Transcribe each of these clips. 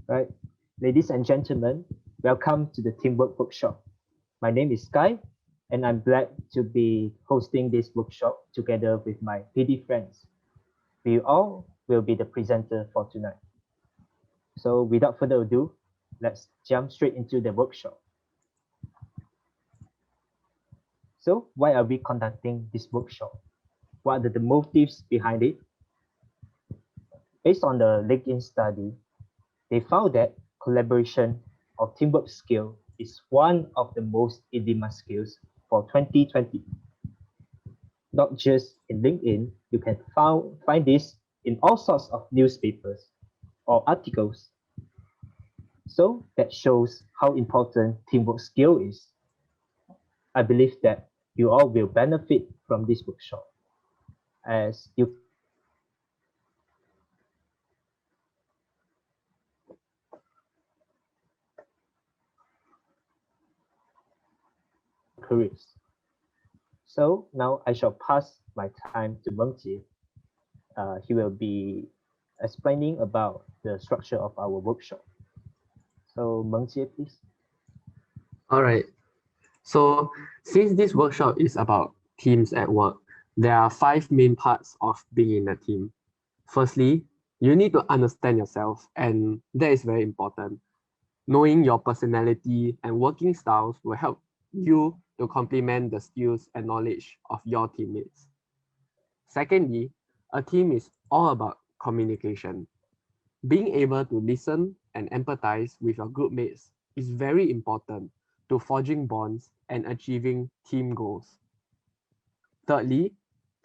Right, ladies and gentlemen, welcome to the Teamwork Workshop. My name is Sky, and I'm glad to be hosting this workshop together with my PD friends. We all will be the presenter for tonight. So without further ado, let's jump straight into the workshop. So why are we conducting this workshop? What are the motives behind it? Based on the LinkedIn study, they found that collaboration or teamwork skill is one of the most in-demand skills for 2020. Not just in LinkedIn, you can find this in all sorts of newspapers or articles. So that shows how important teamwork skill is. I believe that you all will benefit from this workshop as you careers. So now I shall pass my time to Mengjie. He will be explaining about the structure of our workshop. So Mengjie, please. All right. So since this workshop is about teams at work, there are 5 main parts of being in a team. Firstly, you need to understand yourself, and that is very important. Knowing your personality and working styles will help you to complement the skills and knowledge of your teammates. Secondly, a team is all about communication. Being able to listen and empathize with your group mates is very important to forging bonds and achieving team goals. Thirdly,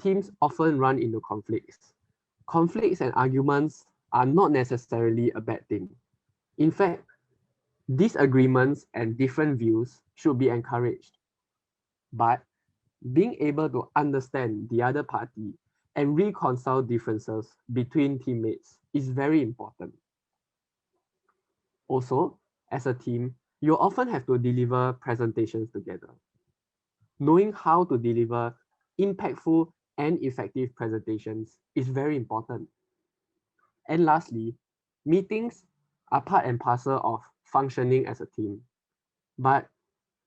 teams often run into conflicts. Conflicts and arguments are not necessarily a bad thing. In fact, disagreements and different views should be encouraged. But being able to understand the other party and reconcile differences between teammates is very important. Also, as a team, you often have to deliver presentations together. Knowing how to deliver impactful and effective presentations is very important. And lastly, meetings are part and parcel of functioning as a team. But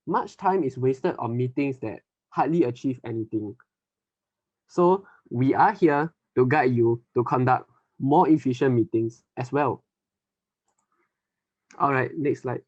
much time is wasted on meetings that hardly achieve anything. So we are here to guide you to conduct more efficient meetings as well. All right, next slide.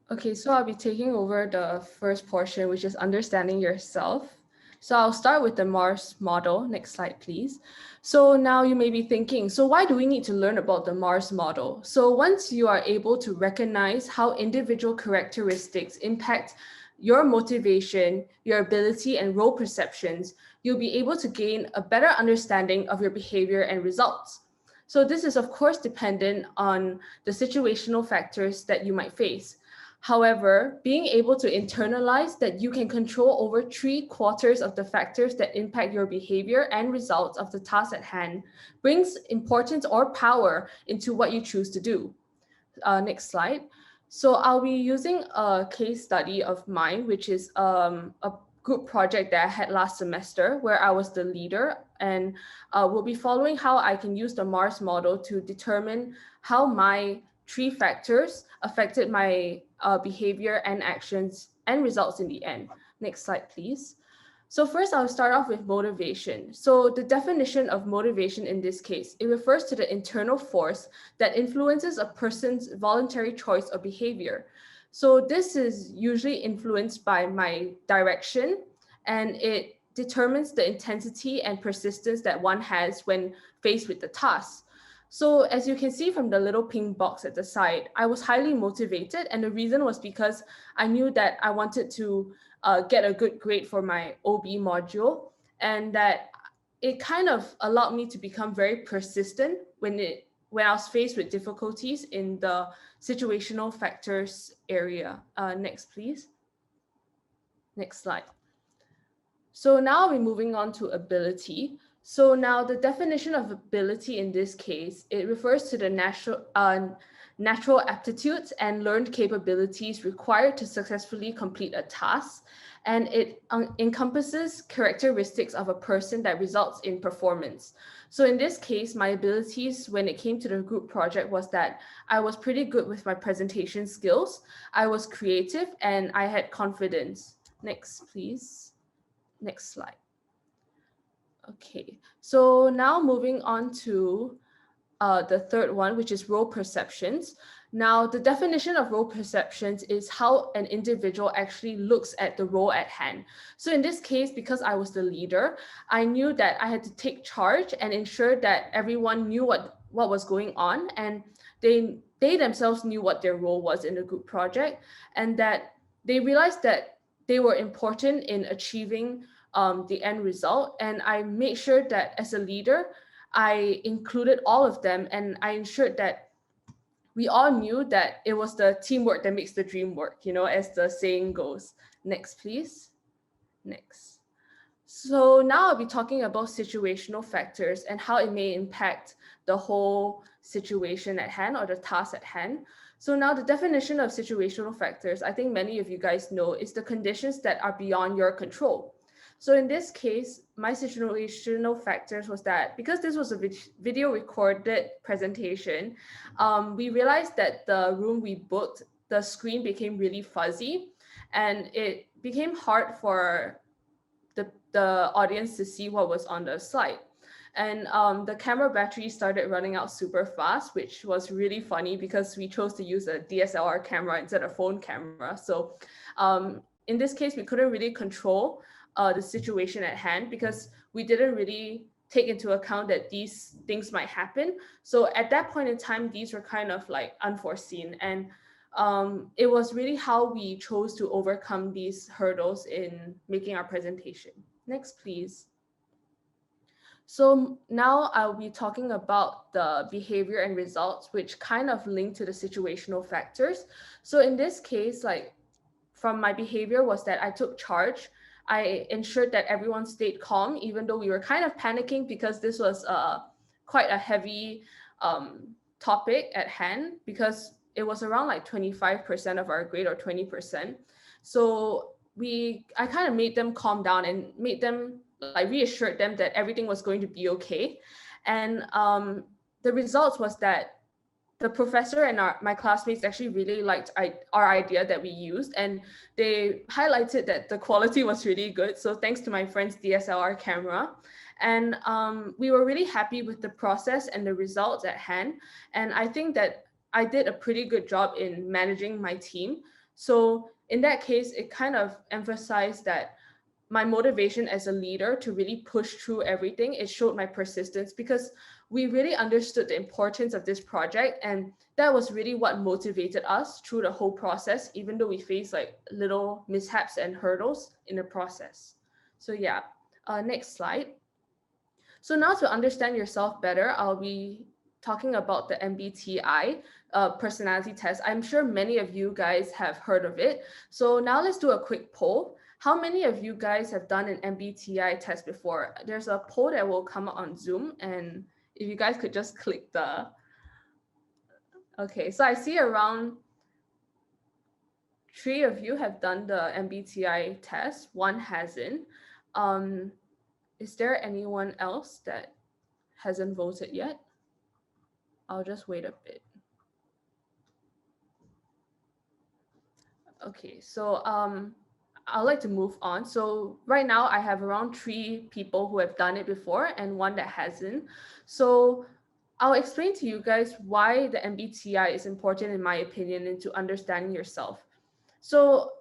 Okay, so I'll be taking over the first portion, which is understanding yourself. So I'll start with the Mars model. Next slide, please. So now you may be thinking, so why do we need to learn about the Mars model? So once you are able to recognize how individual characteristics impact your motivation, your ability, and role perceptions, you'll be able to gain a better understanding of your behavior and results. So this is of course dependent on the situational factors that you might face. However, being able to internalize that you can control over 3/4 of the factors that impact your behavior and results of the task at hand brings importance or power into what you choose to do. Next slide. So I'll be using a case study of mine, which is a group project that I had last semester where I was the leader, and we'll be following how I can use the Mars model to determine how my 3 factors affected my behavior and actions and results in the end. Next slide, please. So first, I'll start off with motivation. So the definition of motivation in this case, it refers to the internal force that influences a person's voluntary choice or behavior. So this is usually influenced by my direction, and it determines the intensity and persistence that one has when faced with the task. So as you can see from the little pink box at the side, I was highly motivated, and the reason was because I knew that I wanted to get a good grade for my OB module, and that it kind of allowed me to become very persistent when I was faced with difficulties in the situational factors area. Next, please. Next slide. So now we're moving on to ability. So now the definition of ability in this case, it refers to the natural aptitudes and learned capabilities required to successfully complete a task. and it encompasses characteristics of a person that results in performance. So in this case, my abilities when it came to the group project was that I was pretty good with my presentation skills, I was creative, and I had confidence. Next, please. Next slide. Okay, so now moving on to the third one, which is role perceptions. Now, the definition of role perceptions is how an individual actually looks at the role at hand. So in this case, because I was the leader, I knew that I had to take charge and ensure that everyone knew what was going on, and they themselves knew what their role was in the group project, and that they realized that they were important in achieving the end result. And I made sure that as a leader, I included all of them, and I ensured that we all knew that it was the teamwork that makes the dream work, as the saying goes. Next, please. Next. So now I'll be talking about situational factors and how it may impact the whole situation at hand or the task at hand. So now the definition of situational factors, I think many of you guys know, is the conditions that are beyond your control. So in this case, my situational factors was that because this was a video recorded presentation, we realized that the room we booked, the screen became really fuzzy, and it became hard for the audience to see what was on the slide. And the camera battery started running out super fast, which was really funny because we chose to use a DSLR camera instead of phone camera. So in this case, we couldn't really control the situation at hand because we didn't really take into account that these things might happen. So at that point in time, these were kind of like unforeseen. And it was really how we chose to overcome these hurdles in making our presentation. Next, please. So now I'll be talking about the behavior and results, which kind of link to the situational factors. So in this case, like from my behavior was that I took charge. I ensured that everyone stayed calm, even though we were kind of panicking because this was quite a heavy topic at hand, because it was around like 25% of our grade or 20%. So I kind of made them calm down and made them reassured them that everything was going to be okay. And the results was that the professor and my classmates actually really liked our idea that we used, and they highlighted that the quality was really good. So thanks to my friend's DSLR camera. And we were really happy with the process and the results at hand. And I think that I did a pretty good job in managing my team. So in that case, it kind of emphasized that my motivation as a leader to really push through everything, it showed my persistence because we really understood the importance of this project. And that was really what motivated us through the whole process, even though we faced like little mishaps and hurdles in the process. So yeah, next slide. So now to understand yourself better, I'll be talking about the MBTI personality test. I'm sure many of you guys have heard of it. So now let's do a quick poll. How many of you guys have done an MBTI test before? There's a poll that will come up on Zoom, and if you guys could just click the... Okay, so I see around 3 of you have done the MBTI test, 1 hasn't. Is there anyone else that hasn't voted yet? I'll just wait a bit. Okay, so I'd like to move on. So right now I have around 3 people who have done it before and 1 that hasn't. So I'll explain to you guys why the MBTI is important in my opinion into understanding yourself. So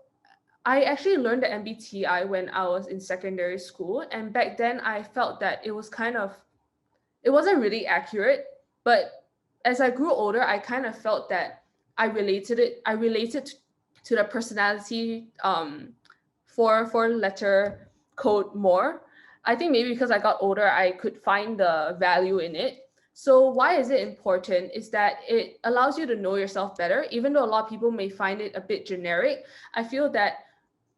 I actually learned the MBTI when I was in secondary school. And back then I felt that it wasn't really accurate. But as I grew older, I kind of felt that I related to the personality 4-letter code more. I think maybe because I got older, I could find the value in it. So why is it important is that it allows you to know yourself better. Even though a lot of people may find it a bit generic, I feel that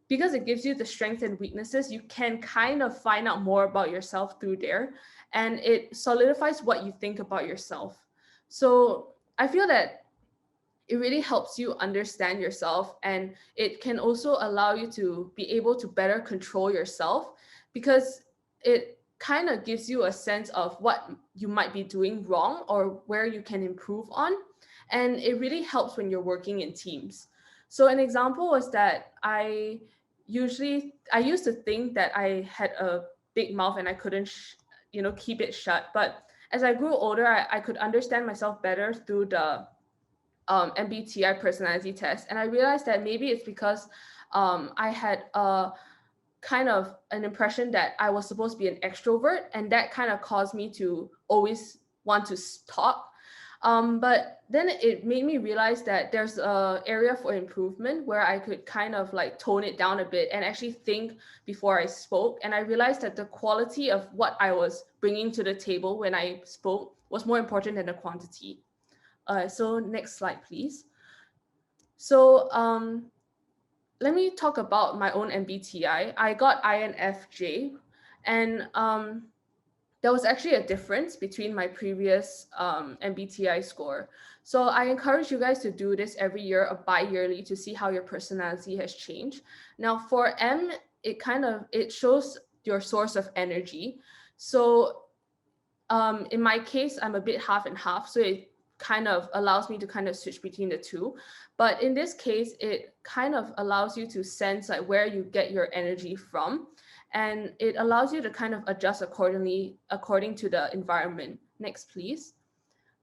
because it gives you the strengths and weaknesses, you can kind of find out more about yourself through there, and it solidifies what you think about yourself. So I feel that it really helps you understand yourself, and it can also allow you to be able to better control yourself, because it kind of gives you a sense of what you might be doing wrong or where you can improve on. And it really helps when you're working in teams. So an example was that I used to think that I had a big mouth and I couldn't keep it shut. But as I grew older, I could understand myself better through the MBTI personality test. And I realized that maybe it's because I had a kind of an impression that I was supposed to be an extrovert, and that kind of caused me to always want to talk. But then it made me realize that there's a area for improvement where I could kind of like tone it down a bit and actually think before I spoke. And I realized that the quality of what I was bringing to the table when I spoke was more important than the quantity. So next slide, please. So let me talk about my own MBTI. I got INFJ, and there was actually a difference between my previous MBTI score. So I encourage you guys to do this every year or bi-yearly to see how your personality has changed. Now for M, it shows your source of energy. So in my case, I'm a bit half and half, so it kind of allows me to kind of switch between the two. But in this case, it kind of allows you to sense like where you get your energy from, and it allows you to kind of adjust accordingly according to the environment. Next, please.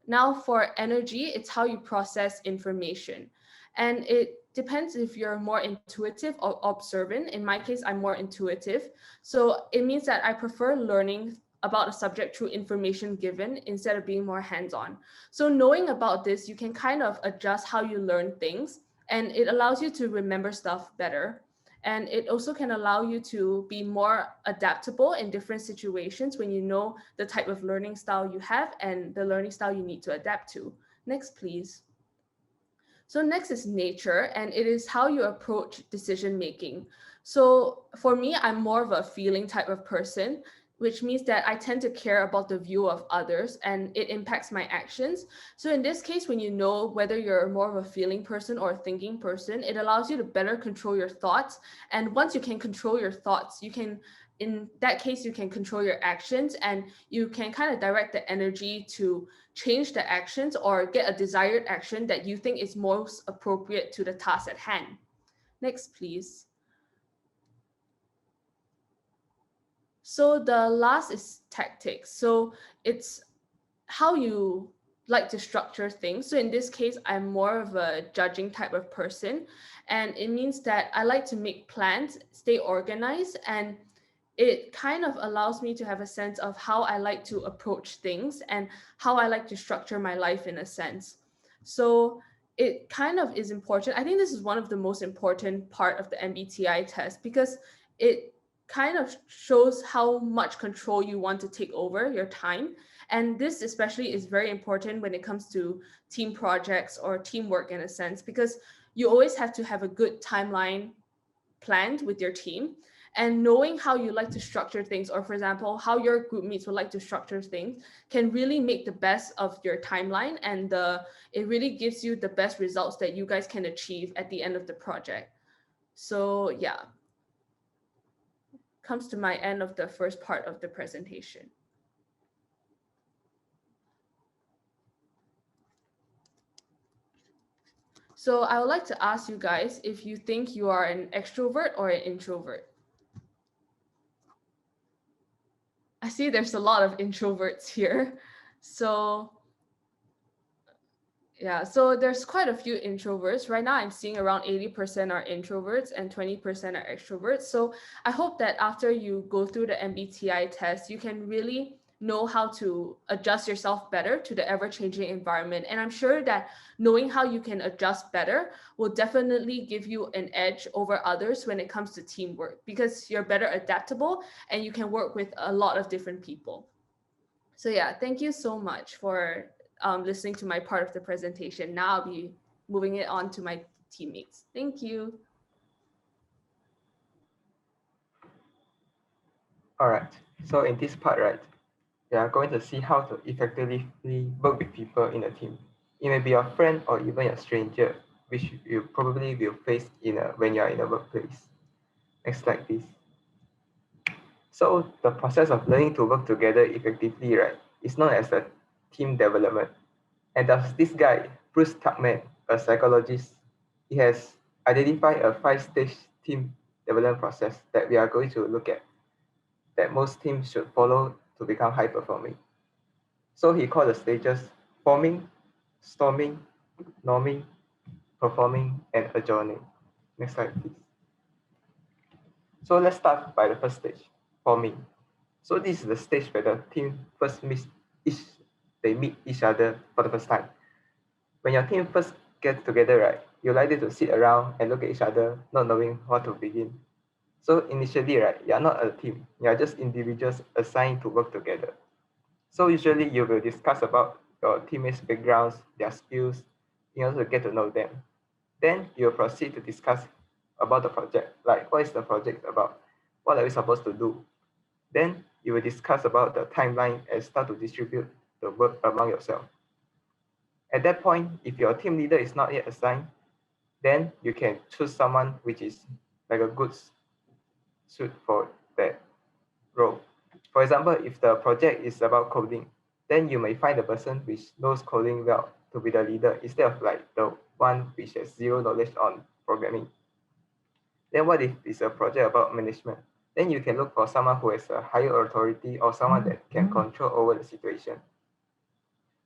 Now for energy, it's how you process information. And it depends if you're more intuitive or observant. In my case, I'm more intuitive. So it means that I prefer learning about a subject through information given instead of being more hands-on. So knowing about this, you can kind of adjust how you learn things, and it allows you to remember stuff better. And it also can allow you to be more adaptable in different situations when you know the type of learning style you have and the learning style you need to adapt to. Next, please. So next is nature, and it is how you approach decision making. So for me, I'm more of a feeling type of person, which means that I tend to care about the view of others and it impacts my actions. So in this case, when you know whether you're more of a feeling person or a thinking person, it allows you to better control your thoughts. And once you can control your thoughts, in that case, you can control your actions, and you can kind of direct the energy to change the actions or get a desired action that you think is most appropriate to the task at hand. Next, please. So the last is tactics. So it's how you like to structure things. So in this case, I'm more of a judging type of person. And it means that I like to make plans, stay organized, and it kind of allows me to have a sense of how I like to approach things and how I like to structure my life in a sense. So it kind of is important. I think this is one of the most important part of the MBTI test, because it kind of shows how much control you want to take over your time. And this especially is very important when it comes to team projects or teamwork in a sense, because you always have to have a good timeline planned with your team, and knowing how you like to structure things, or for example how your group mates would like to structure things, can really make the best of your timeline, and it really gives you the best results that you guys can achieve at the end of the project. So yeah, comes to my end of the first part of the presentation. So I would like to ask you guys if you think you are an extrovert or an introvert. I see there's a lot of introverts here. So yeah, so there's quite a few introverts. Right now I'm seeing around 80% are introverts and 20% are extroverts. So I hope that after you go through the MBTI test, you can really know how to adjust yourself better to the ever-changing environment. And I'm sure that knowing how you can adjust better will definitely give you an edge over others when it comes to teamwork, because you're better adaptable and you can work with a lot of different people. So yeah, thank you so much for listening to my part of the presentation. Now I'll be moving it on to my teammates. Thank you. All right, so in this part, right, we are going to see how to effectively work with people in a team It may be your friend or even a stranger, which you probably will face when you are in a workplace. Next slide, please. So the process of learning to work together effectively, right, is known as the team development. And thus this guy, Bruce Tuckman, a psychologist, he has identified a 5-stage team development process that we are going to look at, that most teams should follow to become high performing. So he called the stages forming, storming, norming, performing, and adjourning. Next slide, please. So let's start by the first stage, forming. So this is the stage where the team first meet each other for the first time. When your team first gets together, right, you're likely to sit around and look at each other, not knowing how to begin. So initially, right, you're not a team, you're just individuals assigned to work together. So usually you will discuss about your teammates' backgrounds, their skills, in order to get to know them. Then you'll proceed to discuss about the project, like what is the project about? What are we supposed to do? Then you will discuss about the timeline and start to distribute the work among yourself. At that point, if your team leader is not yet assigned, then you can choose someone which is like a good suit for that role. For example, if the project is about coding, then you may find the person which knows coding well to be the leader instead of like the one which has zero knowledge on programming. Then what if it's a project about management? Then you can look for someone who has a higher authority or someone that can control over the situation.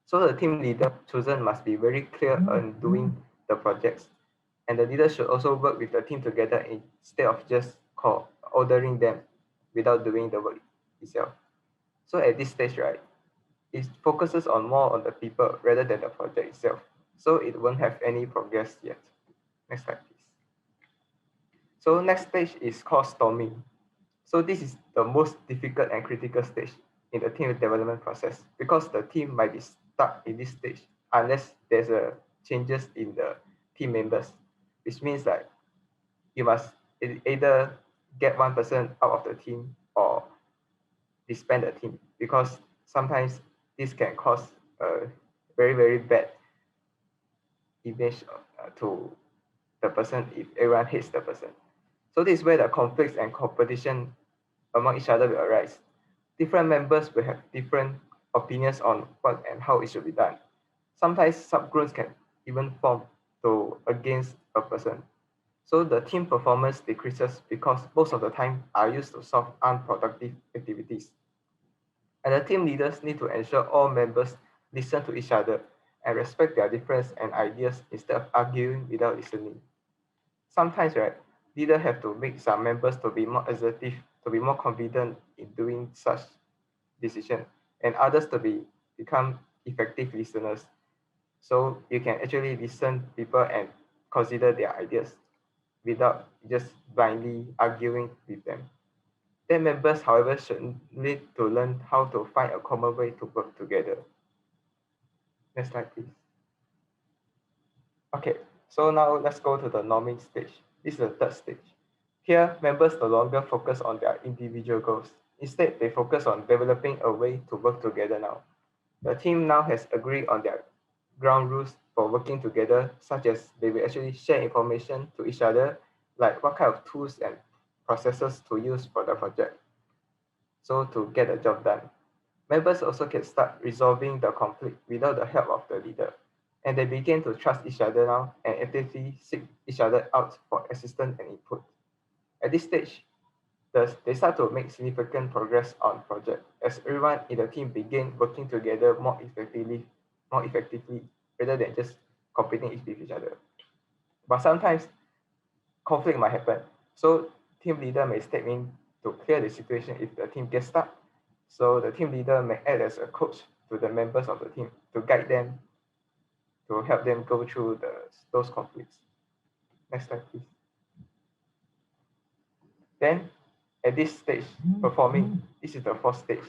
So the team leader chosen must be very clear on doing the projects. And the leader should also work with the team together instead of just ordering them without doing the work itself. So at this stage, right, it focuses more on the people rather than the project itself. So it won't have any progress yet. Next slide, please. So next stage is called storming. So this is the most difficult and critical stage in the team development process because the team might be stuck in this stage unless there's changes in the team members, which means that you must either get one person out of the team or disband the team, because sometimes this can cause a very, very bad image to the person if everyone hates the person. So this is where the conflicts and competition among each other will arise. Different members will have different opinions on what and how it should be done. Sometimes subgroups can even form against a person. So the team performance decreases because most of the time are used to solve unproductive activities. And the team leaders need to ensure all members listen to each other and respect their differences and ideas instead of arguing without listening. Sometimes, right, leaders have to make some members to be more assertive, to be more confident in doing such decision, and others to become effective listeners. So you can actually listen to people and consider their ideas without just blindly arguing with them. Then members, however, should need to learn how to find a common way to work together. Next slide, please. Okay, so now let's go to the norming stage. This is the third stage. Here, members no longer focus on their individual goals. Instead, they focus on developing a way to work together now. The team now has agreed on their ground rules for working together, such as they will actually share information to each other, like what kind of tools and processes to use for the project, so to get the job done. Members also can start resolving the conflict without the help of the leader, and they begin to trust each other now and actively seek each other out for assistance and input. At this stage, they start to make significant progress on project as everyone in the team begin working together more effectively rather than just competing with each other. But sometimes conflict might happen. So team leader may step in to clear the situation if the team gets stuck. So the team leader may act as a coach to the members of the team to guide them, to help them go through those conflicts. Next slide, please. Then at this stage, performing, this is the fourth stage.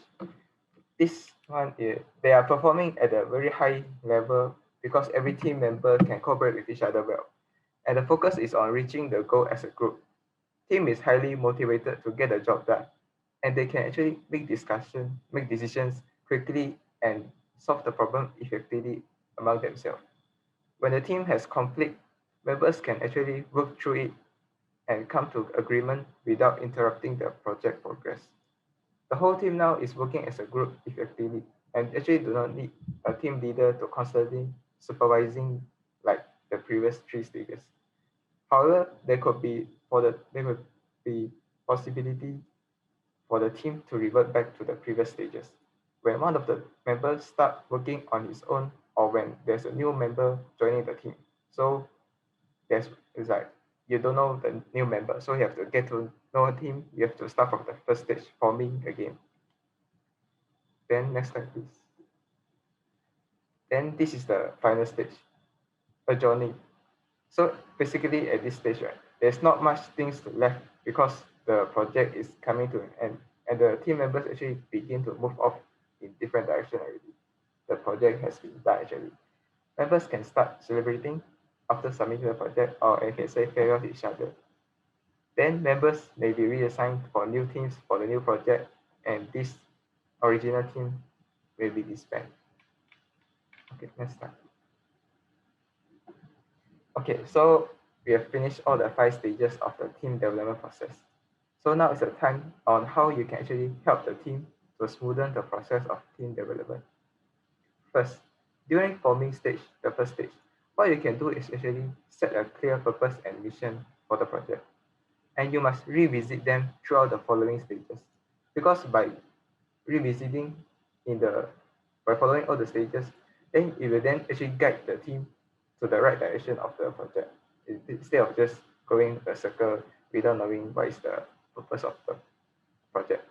This one, they are performing at a very high level because every team member can cooperate with each other well. And the focus is on reaching the goal as a group. Team is highly motivated to get the job done, and they can actually make decisions quickly and solve the problem effectively among themselves. When the team has conflict, members can actually work through it and come to agreement without interrupting the project progress. The whole team now is working as a group effectively and actually do not need a team leader to constantly supervising like the previous 3 stages. However, there could be possibility for the team to revert back to the previous stages. When one of the members start working on his own or when there's a new member joining the team. So it's like you don't know the new member, so you have to get to know a team. You have to start from the first stage, forming again. Then next slide, please. Then this is the final stage, adjourning. So basically at this stage, right, there's not much things left because the project is coming to an end and the team members actually begin to move off in different direction already. The project has been done actually. Members can start celebrating after submitting the project, or I can say farewell to each other. Then members may be reassigned for new teams for the new project, and this original team will be disbanded. Okay, next slide. Okay, so we have finished all the 5 stages of the team development process. So now is the time on how you can actually help the team to smoothen the process of team development. First, during forming stage, the first stage, what you can do is actually set a clear purpose and mission for the project. And you must revisit them throughout the following stages. Because by revisiting by following all the stages, then it will then actually guide the team to the right direction of the project instead of just going a circle without knowing what is the purpose of the project.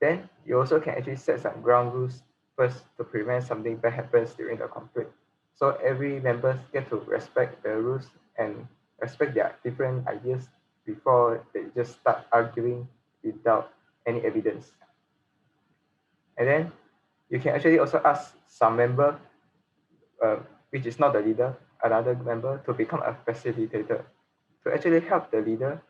Then you also can actually set some ground rules first to prevent something bad happens during the conflict. So every members get to respect the rules and respect their different ideas before they just start arguing without any evidence. And then you can actually also ask some member, which is not the leader, another member to become a facilitator to actually help the leader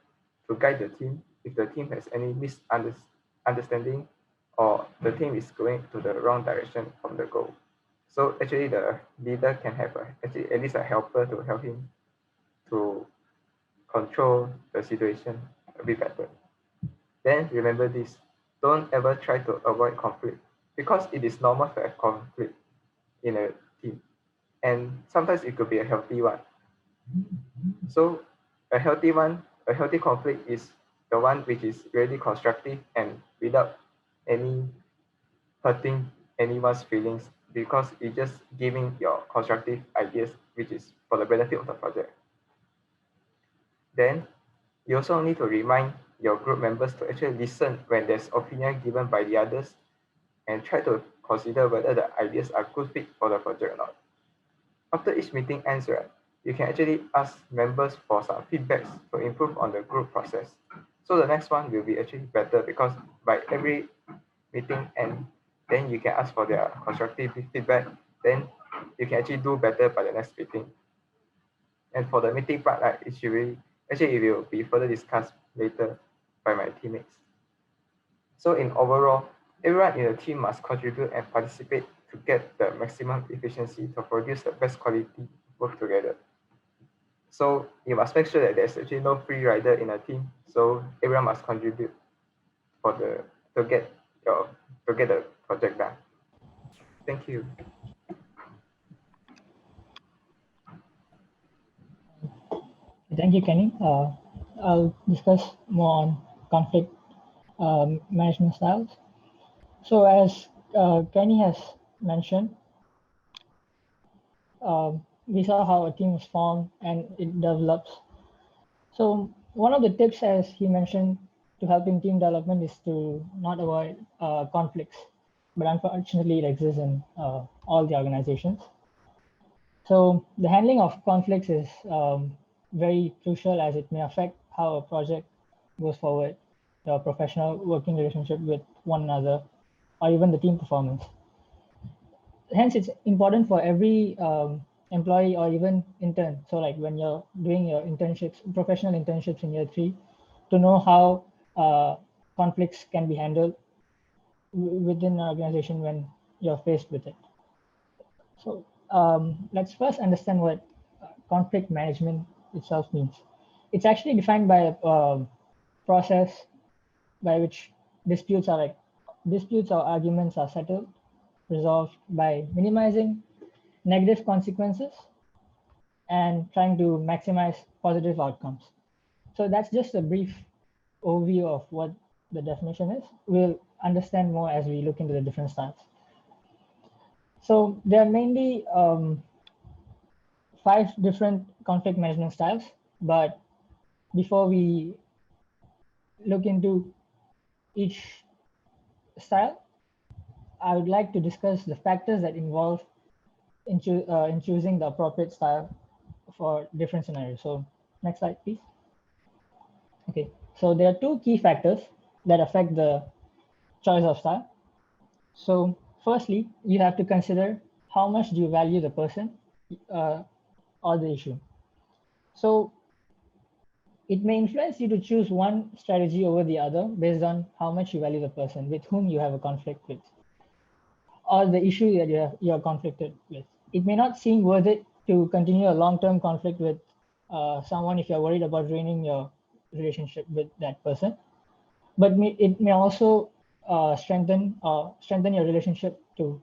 to guide the team if the team has any misunderstanding or the team is going to the wrong direction from the goal. So actually the leader can have actually at least a helper to help him to control the situation a bit better. Then remember this, don't ever try to avoid conflict because it is normal to have conflict in a team. And sometimes it could be a healthy one. So a healthy conflict is the one which is really constructive and without any hurting anyone's feelings because it's just giving your constructive ideas which is for the benefit of the project. Then you also need to remind your group members to actually listen when there's opinion given by the others and try to consider whether the ideas are good fit for the project or not. After each meeting ends, right, you can actually ask members for some feedbacks to improve on the group process. So the next one will be actually better because by every meeting end, then you can ask for their constructive feedback, then you can actually do better by the next meeting. And for the meeting part, like, it will be further discussed later by my teammates. So in overall, everyone in the team must contribute and participate to get the maximum efficiency to produce the best quality work together. So you must make sure that there's actually no free rider in a team. So everyone must contribute to get the project done. Thank you. Thank you, Kenny. I'll discuss more on conflict management styles. So as Kenny has mentioned, we saw how a team is formed and it develops. So one of the tips, as he mentioned, to helping team development is to not avoid conflicts, but unfortunately it exists in all the organizations. So the handling of conflicts is very crucial as it may affect how a project goes forward, the professional working relationship with one another, or even the team performance. Hence, it's important for every employee or even intern. So like when you're doing your internships, professional internships in year 3, to know how conflicts can be handled within an organization when you're faced with it. So let's first understand what conflict management itself means. It's actually defined by a process by which disputes or arguments are settled, resolved by minimizing negative consequences and trying to maximize positive outcomes. So that's just a brief overview of what the definition is. We'll understand more as we look into the different styles. So there are mainly 5 different conflict management styles, but before we look into each style, I would like to discuss the factors that involve in choosing the appropriate style for different scenarios. So next slide, please. Okay, so there are 2 key factors that affect the choice of style. So firstly, you have to consider how much do you value the person or the issue. So it may influence you to choose one strategy over the other based on how much you value the person with whom you have a conflict with, or the issue that you are conflicted with. It may not seem worth it to continue a long-term conflict with someone if you're worried about ruining your relationship with that person, but it may also strengthen your relationship to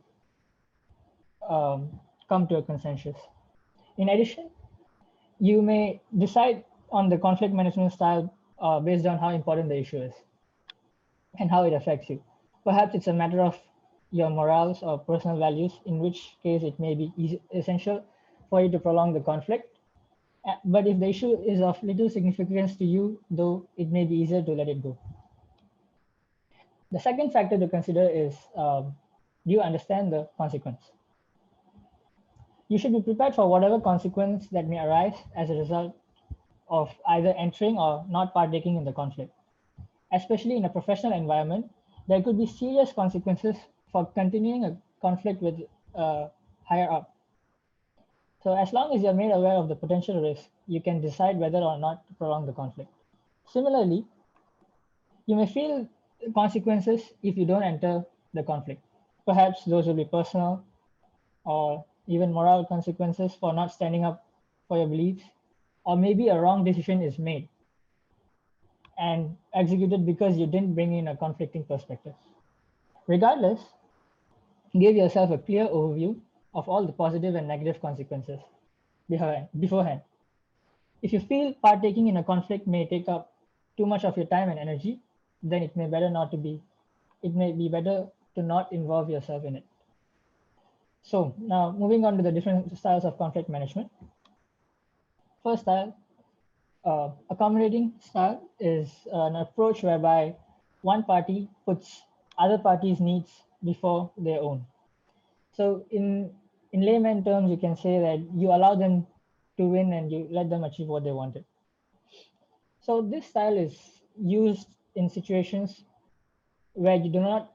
come to a consensus. In addition, you may decide on the conflict management style based on how important the issue is and how it affects you. Perhaps it's a matter of your morals or personal values, in which case it may be essential for you to prolong the conflict. But if the issue is of little significance to you, though, it may be easier to let it go. The second factor to consider is, do you understand the consequence? You should be prepared for whatever consequence that may arise as a result of either entering or not partaking in the conflict. Especially in a professional environment, there could be serious consequences for continuing a conflict with higher up. So as long as you're made aware of the potential risk, you can decide whether or not to prolong the conflict. Similarly, you may feel consequences if you don't enter the conflict. Perhaps those will be personal or even moral consequences for not standing up for your beliefs, or maybe a wrong decision is made and executed because you didn't bring in a conflicting perspective. Regardless, give yourself a clear overview of all the positive and negative consequences beforehand. If you feel partaking in a conflict may take up too much of your time and energy, then it may be better to not involve yourself in it. So now moving on to the different styles of conflict management. First style, accommodating style, is an approach whereby one party puts other parties' needs before their own. So in layman terms, you can say that you allow them to win and you let them achieve what they wanted. So this style is used in situations where you do not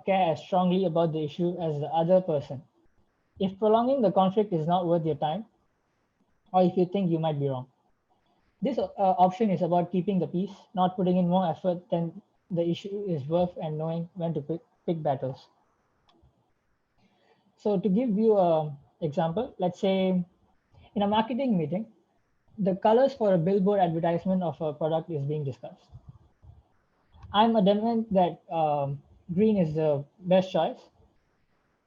care as strongly about the issue as the other person. If prolonging the conflict is not worth your time, or if you think you might be wrong. This option is about keeping the peace, not putting in more effort than the issue is worth, and knowing when to pick battles. So to give you an example, let's say in a marketing meeting, the colors for a billboard advertisement of a product is being discussed. I'm adamant that green is the best choice,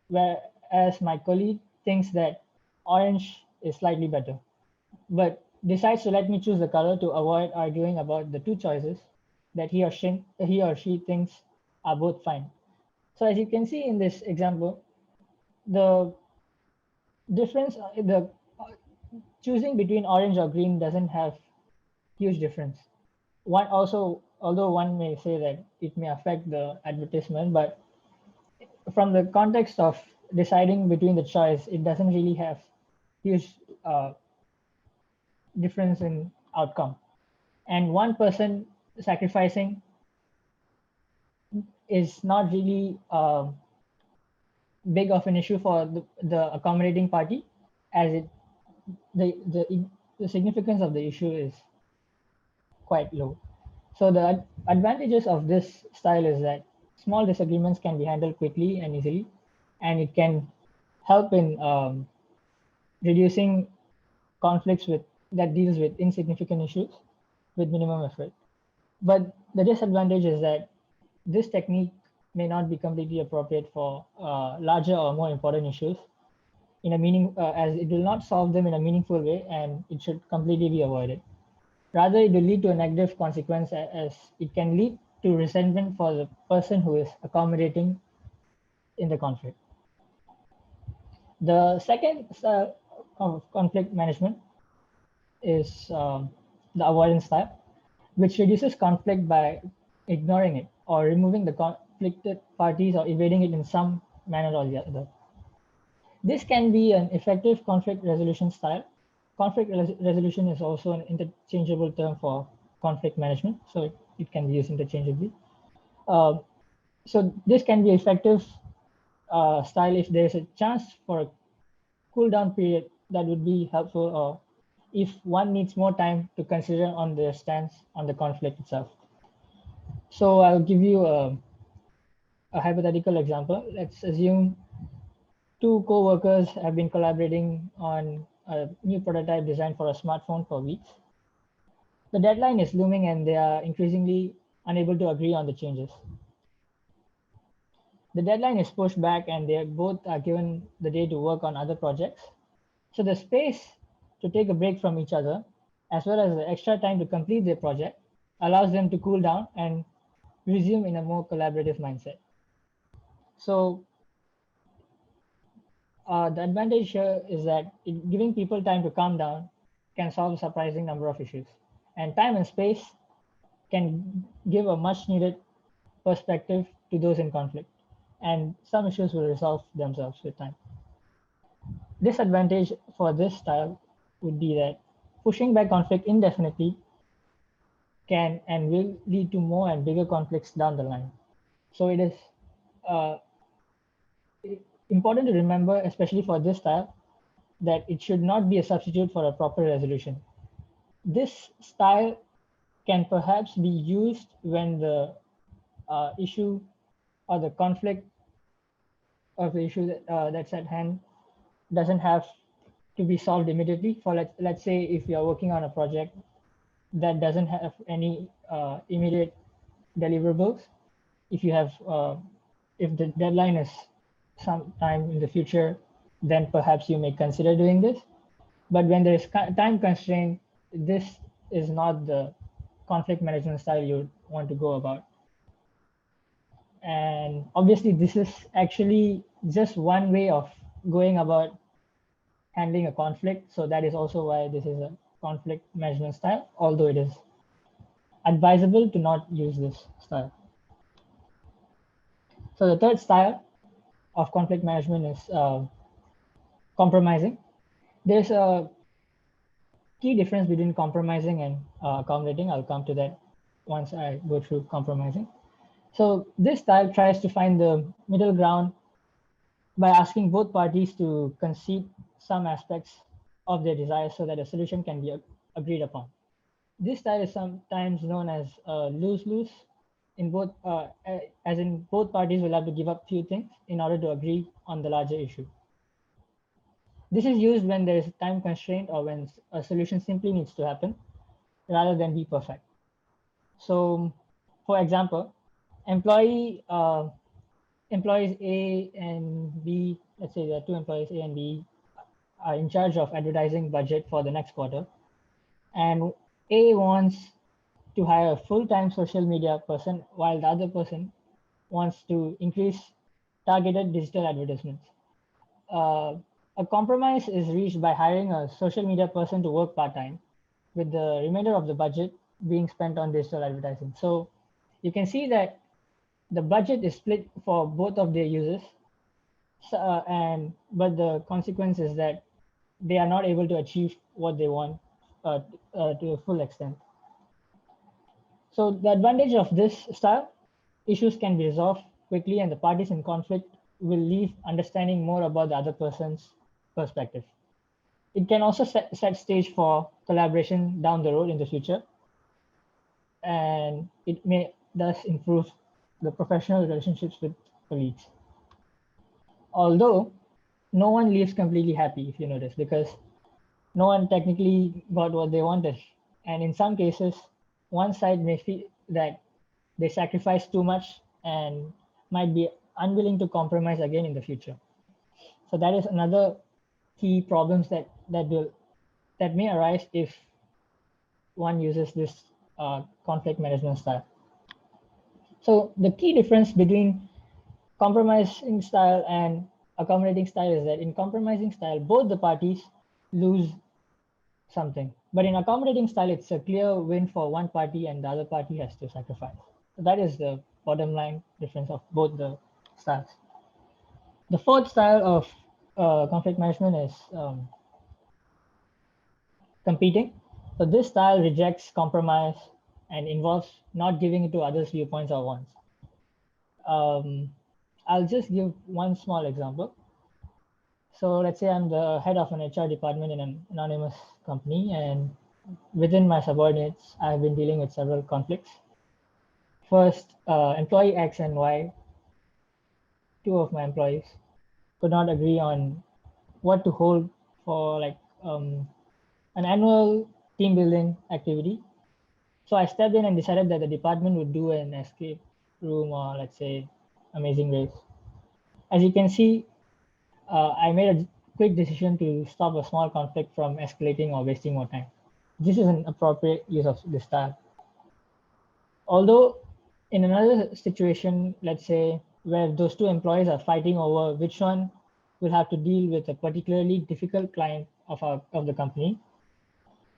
whereas my colleague thinks that orange is slightly better, but decides to let me choose the color to avoid arguing about the 2 choices that he or she thinks are both fine. So as you can see in this example, the difference, the choosing between orange or green doesn't have huge difference. Although one may say that it may affect the advertisement, but from the context of deciding between the choice, it doesn't really have huge difference in outcome. And one person sacrificing is not really big of an issue for the accommodating party, as the significance of the issue is quite low. So the advantages of this style is that small disagreements can be handled quickly and easily, and it can help in reducing conflicts that deals with insignificant issues with minimum effort. But the disadvantage is that this technique may not be completely appropriate for larger or more important issues in a as it will not solve them in a meaningful way, and it should completely be avoided. Rather, it will lead to a negative consequence as it can lead to resentment for the person who is accommodating in the conflict. The second style of conflict management is the avoidance style, which reduces conflict by ignoring it or removing the conflicted parties or evading it in some manner or the other. This can be an effective conflict resolution style. Conflict resolution is also an interchangeable term for conflict management, so it can be used interchangeably. So this can be effective style if there's a chance for a cool down period that would be helpful, or if one needs more time to consider on their stance on the conflict itself. So I'll give you a hypothetical example. Let's assume two co-workers have been collaborating on a new prototype designed for a smartphone for weeks. The deadline is looming and they are increasingly unable to agree on the changes. The deadline is pushed back and they both are given the day to work on other projects. So the space to take a break from each other, as well as the extra time to complete their project, allows them to cool down and resume in a more collaborative mindset. So the advantage here is that giving people time to calm down can solve a surprising number of issues. And time and space can give a much needed perspective to those in conflict. And some issues will resolve themselves with time. Disadvantage for this style would be that pushing back conflict indefinitely can and will lead to more and bigger conflicts down the line. So it is important to remember, especially for this style, that it should not be a substitute for a proper resolution. This style can perhaps be used when the issue or the conflict of the issue that's at hand doesn't have to be solved immediately. For let's say if you're working on a project that doesn't have any immediate deliverables, if you have if the deadline is sometime in the future, then perhaps you may consider doing this. But when there is time constraint, this is not the conflict management style you want to go about. And obviously, this is actually just one way of going about handling a conflict. So that is also why this is a conflict management style, although it is advisable to not use this style. So the third style of conflict management is compromising. There's a key difference between compromising and accommodating. I'll come to that once I go through compromising. So this style tries to find the middle ground by asking both parties to concede some aspects of their desires so that a solution can be agreed upon. This style is sometimes known as lose-lose, in both, as in both parties will have to give up few things in order to agree on the larger issue. This is used when there is a time constraint or when a solution simply needs to happen rather than be perfect. So, for example, employees A and B, let's say there are two employees A and B are in charge of advertising budget for the next quarter. And A wants to hire a full-time social media person while the other person wants to increase targeted digital advertisements. A compromise is reached by hiring a social media person to work part-time, with the remainder of the budget being spent on digital advertising. So you can see that the budget is split for both of their users, but the consequence is that they are not able to achieve what they want to a full extent. So the advantage of this style, issues can be resolved quickly and the parties in conflict will leave understanding more about the other person's perspective. It can also set stage for collaboration down the road in the future, and it may thus improve the professional relationships with colleagues. Although no one leaves completely happy, if you notice, because no one technically got what they wanted. And in some cases, one side may feel that they sacrificed too much and might be unwilling to compromise again in the future. So that is another key problems that may arise if one uses this conflict management style. So the key difference between compromising style and accommodating style is that in compromising style, both the parties lose something. But in accommodating style, it's a clear win for one party and the other party has to sacrifice. So that is the bottom line difference of both the styles. The fourth style of conflict management is competing. So this style rejects compromise and involves not giving it to others' viewpoints or wants. I'll just give one small example. So let's say I'm the head of an HR department in an anonymous company, and within my subordinates, I've been dealing with several conflicts. First, employee X and Y, two of my employees, could not agree on what to hold for like an annual team building activity. So I stepped in and decided that the department would do an escape room or let's say amazing race. As you can see, I made a quick decision to stop a small conflict from escalating or wasting more time. This is an appropriate use of this style. Although in another situation, let's say where those two employees are fighting over which one will have to deal with a particularly difficult client of the company,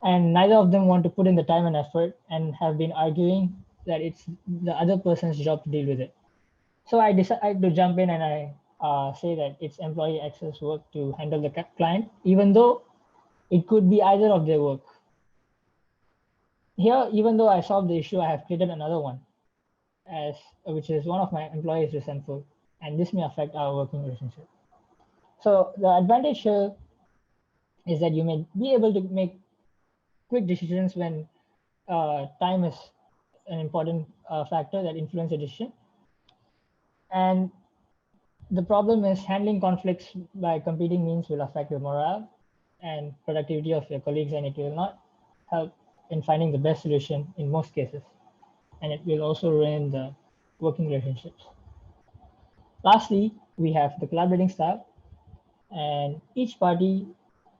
and neither of them want to put in the time and effort and have been arguing that it's the other person's job to deal with it. So I decided to jump in and I say that it's employee X's work to handle the client, even though it could be either of their work. Here, even though I solved the issue, I have created another one, which is one of my employees resentful, and this may affect our working relationship. So the advantage here is that you may be able to make quick decisions when time is an important factor that influences a decision. And the problem is handling conflicts by competing means will affect your morale and productivity of your colleagues, and it will not help in finding the best solution in most cases. And it will also ruin the working relationships. Lastly, we have the collaborating style, and each party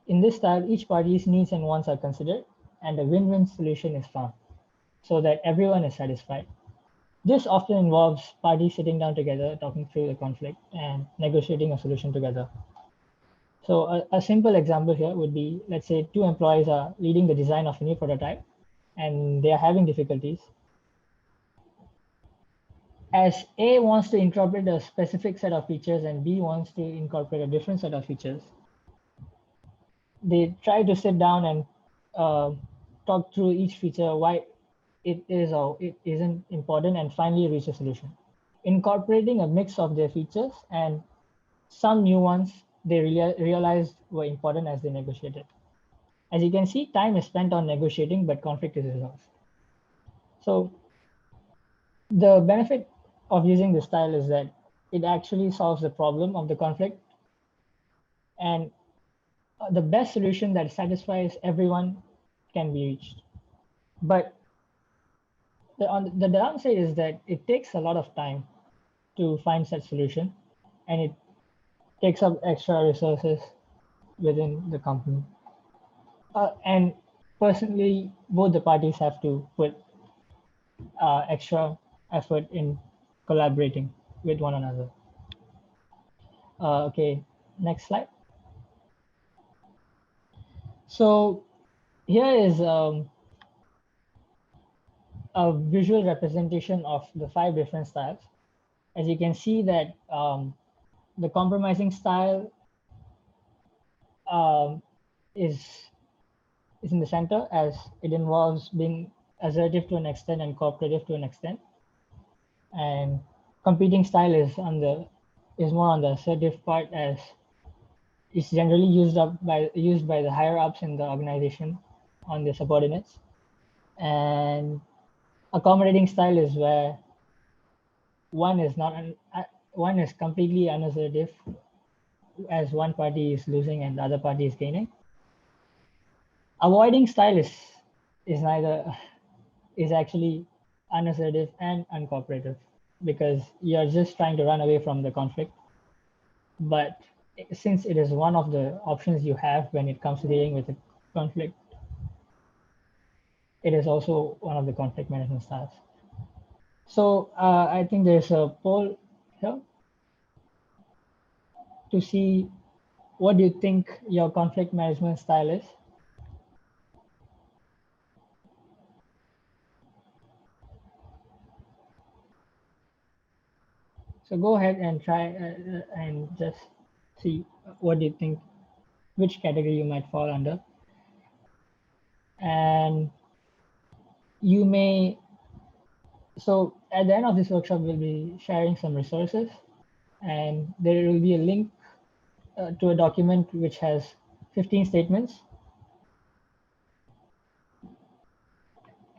in this style, each party's needs and wants are considered, and a win-win solution is found so that everyone is satisfied. This often involves parties sitting down together, talking through the conflict, and negotiating a solution together. So a simple example here would be, let's say two employees are leading the design of a new prototype, and they are having difficulties. As A wants to incorporate a specific set of features and B wants to incorporate a different set of features, they try to sit down and talk through each feature, why it is or it isn't important, and finally reach a solution. Incorporating a mix of their features and some new ones they realized were important as they negotiated. As you can see, time is spent on negotiating, but conflict is resolved. So the benefit of using this style is that it actually solves the problem of the conflict, and the best solution that satisfies everyone can be reached. But the downside is that it takes a lot of time to find such solution, and it takes up extra resources within the company. And personally, both the parties have to put extra effort in collaborating with one another. Okay, next slide. So here is a visual representation of the 5 different styles. As you can see that the compromising style is in the center, as it involves being assertive to an extent and cooperative to an extent. And competing style is more on the assertive part, as it's generally used by the higher ups in the organization on the subordinates. And accommodating style is where one is completely unassertive, as one party is losing and the other party is gaining. Avoiding style is actually unassertive and uncooperative because you're just trying to run away from the conflict. But since it is one of the options you have when it comes to dealing with a conflict, it is also one of the conflict management styles. So I think there's a poll here to see what do you think your conflict management style is. So go ahead and try and just see what do you think, which category you might fall under. And you may, so at the end of this workshop, we'll be sharing some resources and there will be a link to a document which has 15 statements.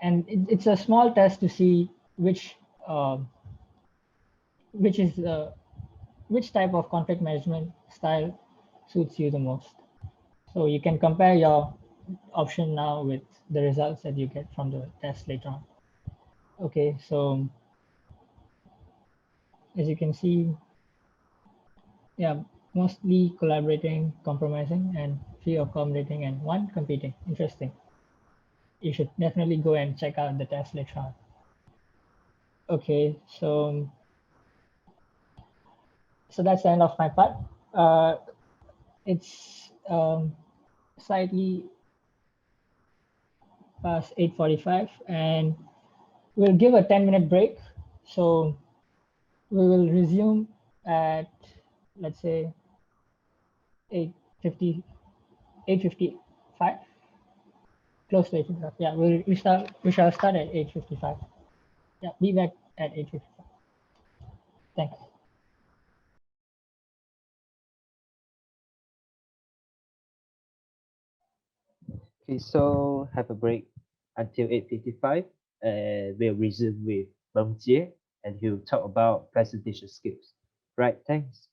And it's a small test to see which type of conflict management style suits you the most. So you can compare your option now with the results that you get from the test later on. Okay, so as you can see, yeah, mostly collaborating, compromising, and few accommodating, and one competing. Interesting. You should definitely go and check out the test later on. Okay, so that's the end of my part. It's slightly past 8:45, and we'll give a 10-minute break. So we will resume at, let's say, 8:50, 8:55, close to 8:55. Yeah, we shall start at 8:55. Yeah, be back at 8:55. Thanks. Okay, so have a break until 8:55, and we'll resume with Mentie, and he'll talk about presentation skills. Right, thanks.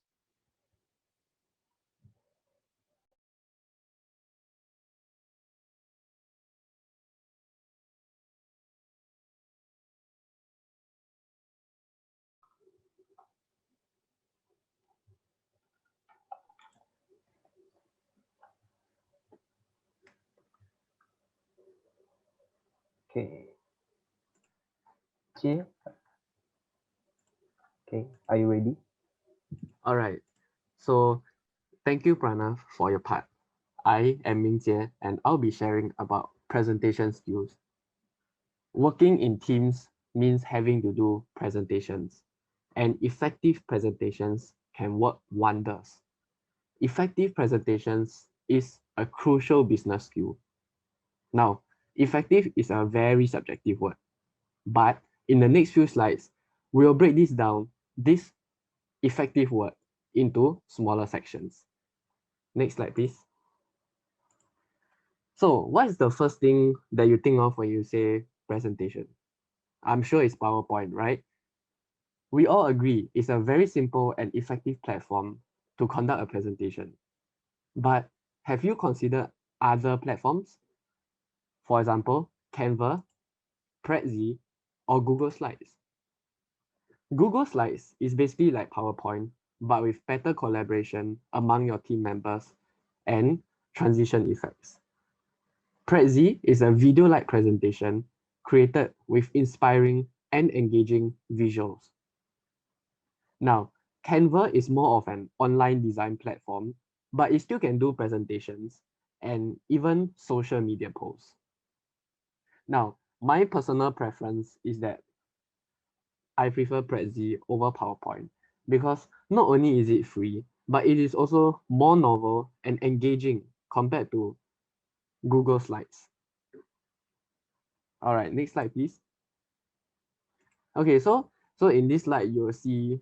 Okay. Jie? Okay, are you ready? All right. So thank you, Pranav, for your part. I am Mingjie, and I'll be sharing about presentation skills. Working in teams means having to do presentations, and effective presentations can work wonders. Effective presentations is a crucial business skill. Now, effective is a very subjective word, but in the next few slides, we'll break this effective word into smaller sections. Next slide, please. So what is the first thing that you think of when you say presentation? I'm sure it's PowerPoint, right? We all agree it's a very simple and effective platform to conduct a presentation. But have you considered other platforms? For example, Canva, Prezi, or Google Slides. Google Slides is basically like PowerPoint, but with better collaboration among your team members and transition effects. Prezi is a video-like presentation created with inspiring and engaging visuals. Now, Canva is more of an online design platform, but it still can do presentations and even social media posts. Now, my personal preference is that I prefer Prezi over PowerPoint because not only is it free, but it is also more novel and engaging compared to Google Slides. All right, next slide, please. Okay, so in this slide, you will see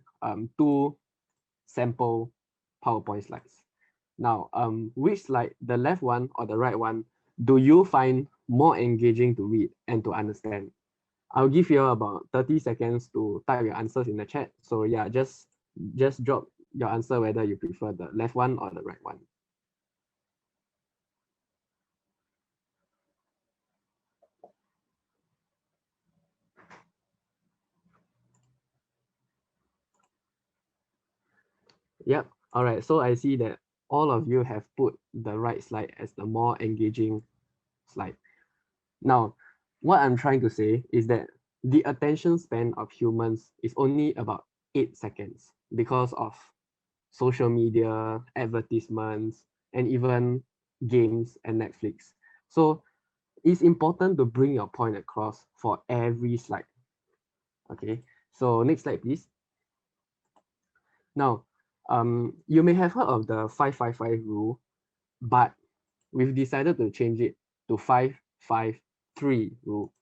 two sample PowerPoint slides. Now, which slide, the left one or the right one, do you find more engaging to read and to understand? I'll give you about 30 seconds to type your answers in the chat. So yeah, just drop your answer whether you prefer the left one or the right one. Yep. All right. So I see that all of you have put the right slide as the more engaging slide. Now, what I'm trying to say is that the attention span of humans is only about 8 seconds because of social media, advertisements, and even games and Netflix. So it's important to bring your point across for every slide. Okay, so next slide, please. Now, you may have heard of the 555 rule, but we've decided to change it to 553 rule.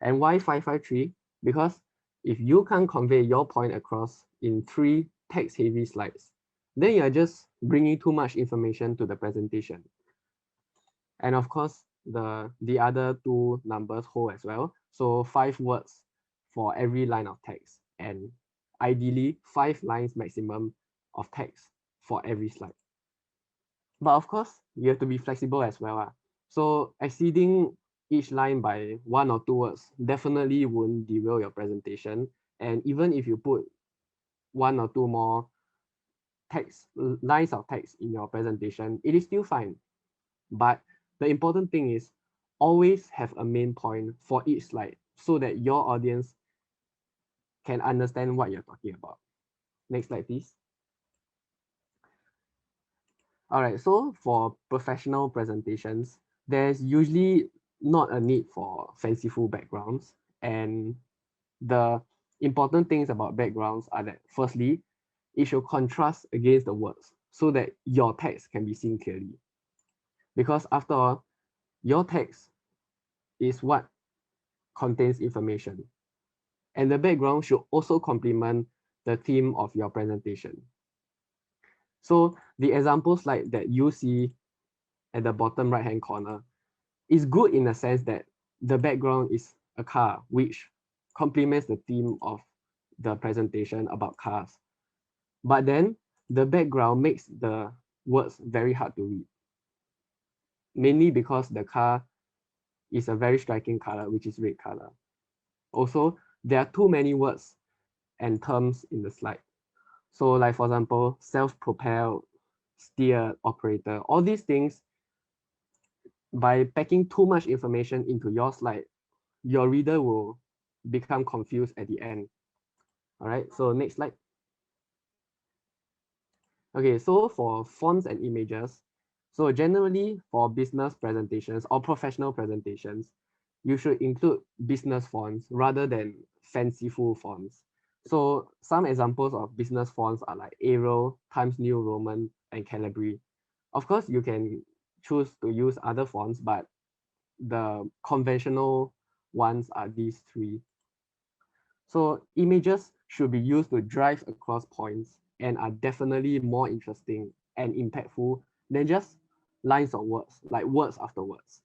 And why 553? Because if you can't convey your point across in 3 text-heavy slides, then you're just bringing too much information to the presentation. And of course, the other 2 numbers hold as well. So 5 words for every line of text, and ideally 5 lines maximum of text for every slide. But of course, you have to be flexible as well. So exceeding each line by 1 or 2 words definitely won't derail your presentation. And even if you put 1 or 2 more lines of text in your presentation, it is still fine. But the important thing is always have a main point for each slide so that your audience can understand what you're talking about. Next slide, please. All right, so for professional presentations, there's usually not a need for fanciful backgrounds. And the important things about backgrounds are that firstly, it should contrast against the words so that your text can be seen clearly. Because after all, your text is what contains information. And the background should also complement the theme of your presentation. So the example slide that you see at the bottom right-hand corner is good in the sense that the background is a car, which complements the theme of the presentation about cars. But then the background makes the words very hard to read, mainly because the car is a very striking color, which is red color. Also, there are too many words and terms in the slide. So like for example, self-propelled, steer, operator, all these things, by packing too much information into your slide, your reader will become confused at the end. All right, so next slide. Okay, so for fonts and images, so generally for business presentations or professional presentations, you should include business fonts rather than fanciful fonts. So some examples of business fonts are like Arial, Times New Roman, and Calibri. Of course, you can choose to use other fonts, but the conventional ones are these 3. So images should be used to drive across points and are definitely more interesting and impactful than just lines of words, like words after words.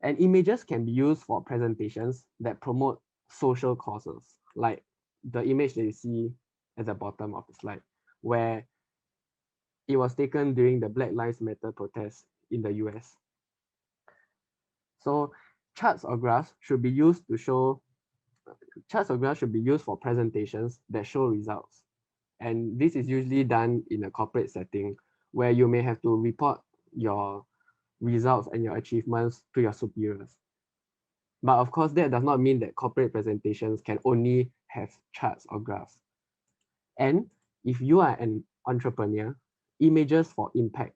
And images can be used for presentations that promote social causes, like the image that you see at the bottom of the slide, where it was taken during the Black Lives Matter protests in the US. So charts or graphs should be used for presentations that show results. And this is usually done in a corporate setting where you may have to report your results and your achievements to your superiors. But of course, that does not mean that corporate presentations can only have charts or graphs. And if you are an entrepreneur, images for impact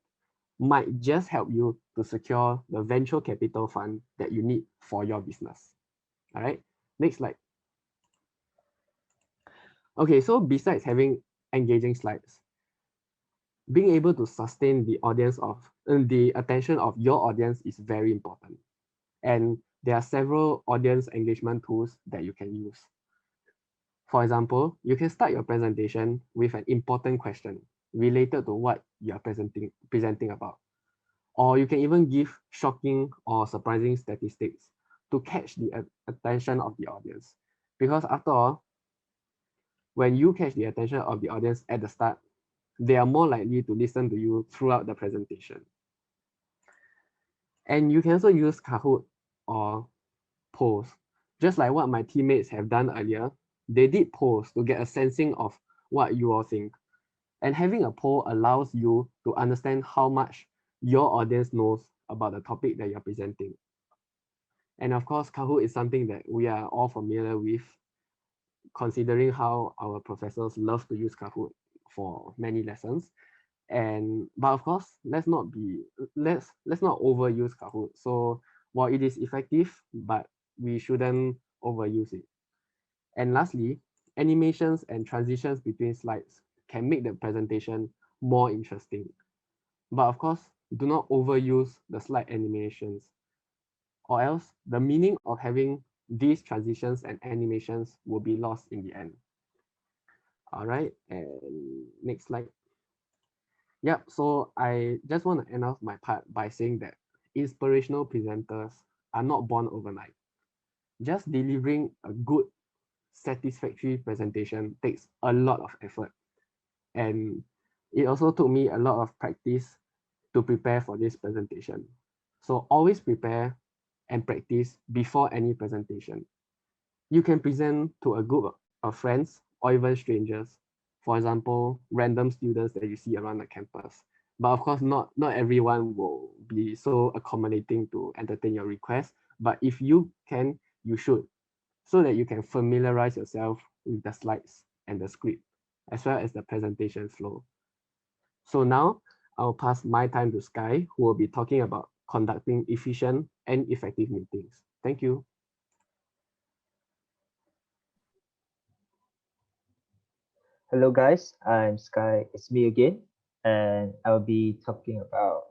might just help you to secure the venture capital fund that you need for your business. All right, next slide. Okay, so besides having engaging slides, being able to sustain the attention of your audience is very important. And there are several audience engagement tools that you can use. For example, you can start your presentation with an important question related to what you are presenting about. Or you can even give shocking or surprising statistics to catch the attention of the audience. Because after all, when you catch the attention of the audience at the start, they are more likely to listen to you throughout the presentation. And you can also use Kahoot or polls. Just like what my teammates have done earlier, they did polls to get a sensing of what you all think. And having a poll allows you to understand how much your audience knows about the topic that you're presenting. And of course, Kahoot is something that we are all familiar with, considering how our professors love to use Kahoot for many lessons. But of course, let's not overuse Kahoot. So while it is effective, but we shouldn't overuse it. And lastly, animations and transitions between slides can make the presentation more interesting. But of course, do not overuse the slide animations, or else the meaning of having these transitions and animations will be lost in the end. All right, and next slide. Yep, so I just want to end off my part by saying that inspirational presenters are not born overnight. Just delivering a good, satisfactory presentation takes a lot of effort. And it also took me a lot of practice to prepare for this presentation. So always prepare and practice before any presentation. You can present to a group of friends or even strangers. For example, random students that you see around the campus. But of course, not everyone will be so accommodating to entertain your request. But if you can, you should, so that you can familiarize yourself with the slides and the script, as well as the presentation flow. So now I'll pass my time to Sky, who will be talking about conducting efficient and effective meetings. Thank you. Hello guys, I'm Sky, it's me again, and I'll be talking about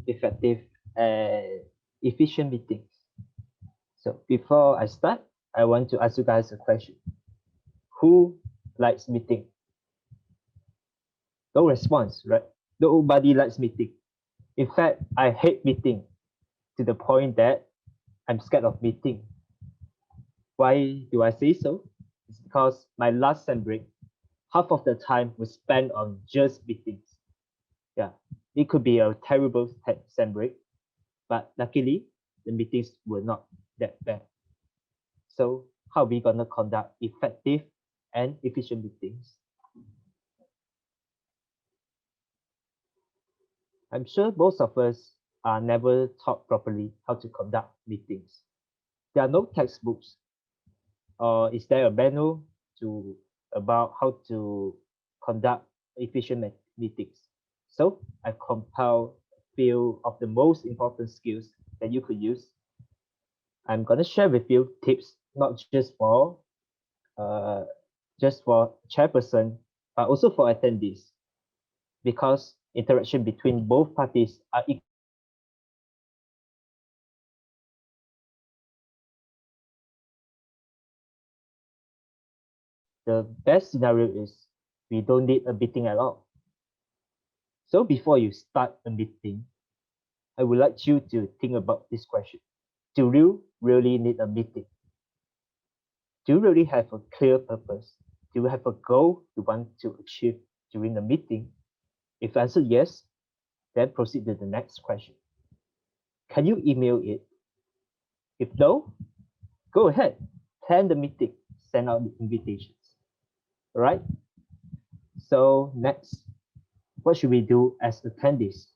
effective and efficient meetings. So before I start, I want to ask you guys a question. Who likes meeting? No response, right? Nobody likes meeting. In fact, I hate meeting to the point that I'm scared of meeting. Why do I say so? It's because my last sem break, half of the time was spent on just meetings. Yeah, it could be a terrible sem break, but luckily the meetings were not that bad. So how are we gonna conduct effective and efficient meetings? I'm sure most of us are never taught properly how to conduct meetings. There are no textbooks, or is there a manual to about how to conduct efficient meetings? So I compiled a few of the most important skills that you could use. I'm gonna share with you tips, not just for chairperson, but also for attendees, because interaction between both parties are the best scenario is we don't need a meeting at all. So before you start a meeting, I would like you to think about this question. Do you really need a meeting? Do you really have a clear purpose? Do you have a goal you want to achieve during the meeting? If answer yes, then proceed to the next question. Can you email it? If no, go ahead, plan the meeting, send out the invitations. All right? So next, what should we do as attendees?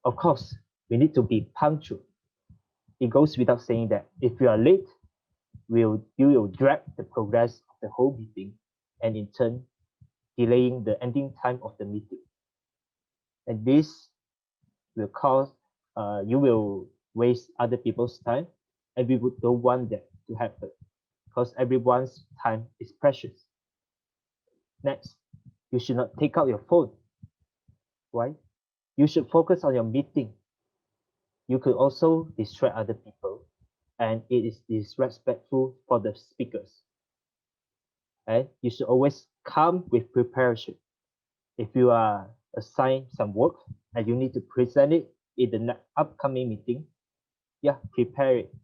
Of course, we need to be punctual. It goes without saying that if you are late, you will drag the progress of the whole meeting and in turn delaying the ending time of the meeting. And this will cause you will waste other people's time, and we don't want that to happen because everyone's time is precious. Next, you should not take out your phone. Why? You should focus on your meeting. You could also distract other people, and it is disrespectful for the speakers. And you should always come with preparation. If you are assigned some work and you need to present it in the upcoming meeting, yeah, prepare it.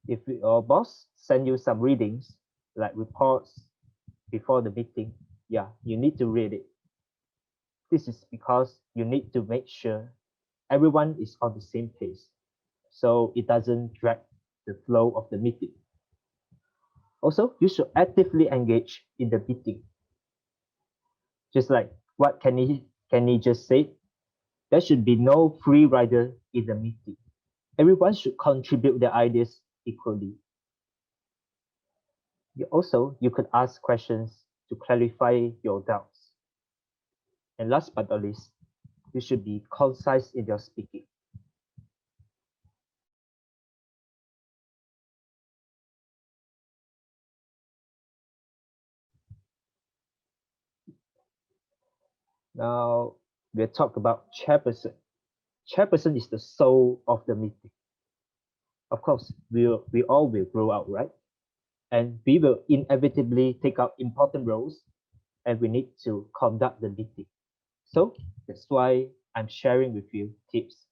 If your boss send you some readings, like reports before the meeting, yeah, you need to read it. This is because you need to make sure everyone is on the same pace, so it doesn't drag the flow of the meeting. Also, you should actively engage in the meeting. Just like what Kenny just said, there should be no free rider in the meeting. Everyone should contribute their ideas equally. You could ask questions to clarify your doubts. And last but not least, you should be concise in your speaking. Now, we'll talk about chairperson. Chairperson is the soul of the meeting. Of course, we all will grow out, right? And we will inevitably take up important roles, and we need to conduct the meeting. So that's why I'm sharing with you tips,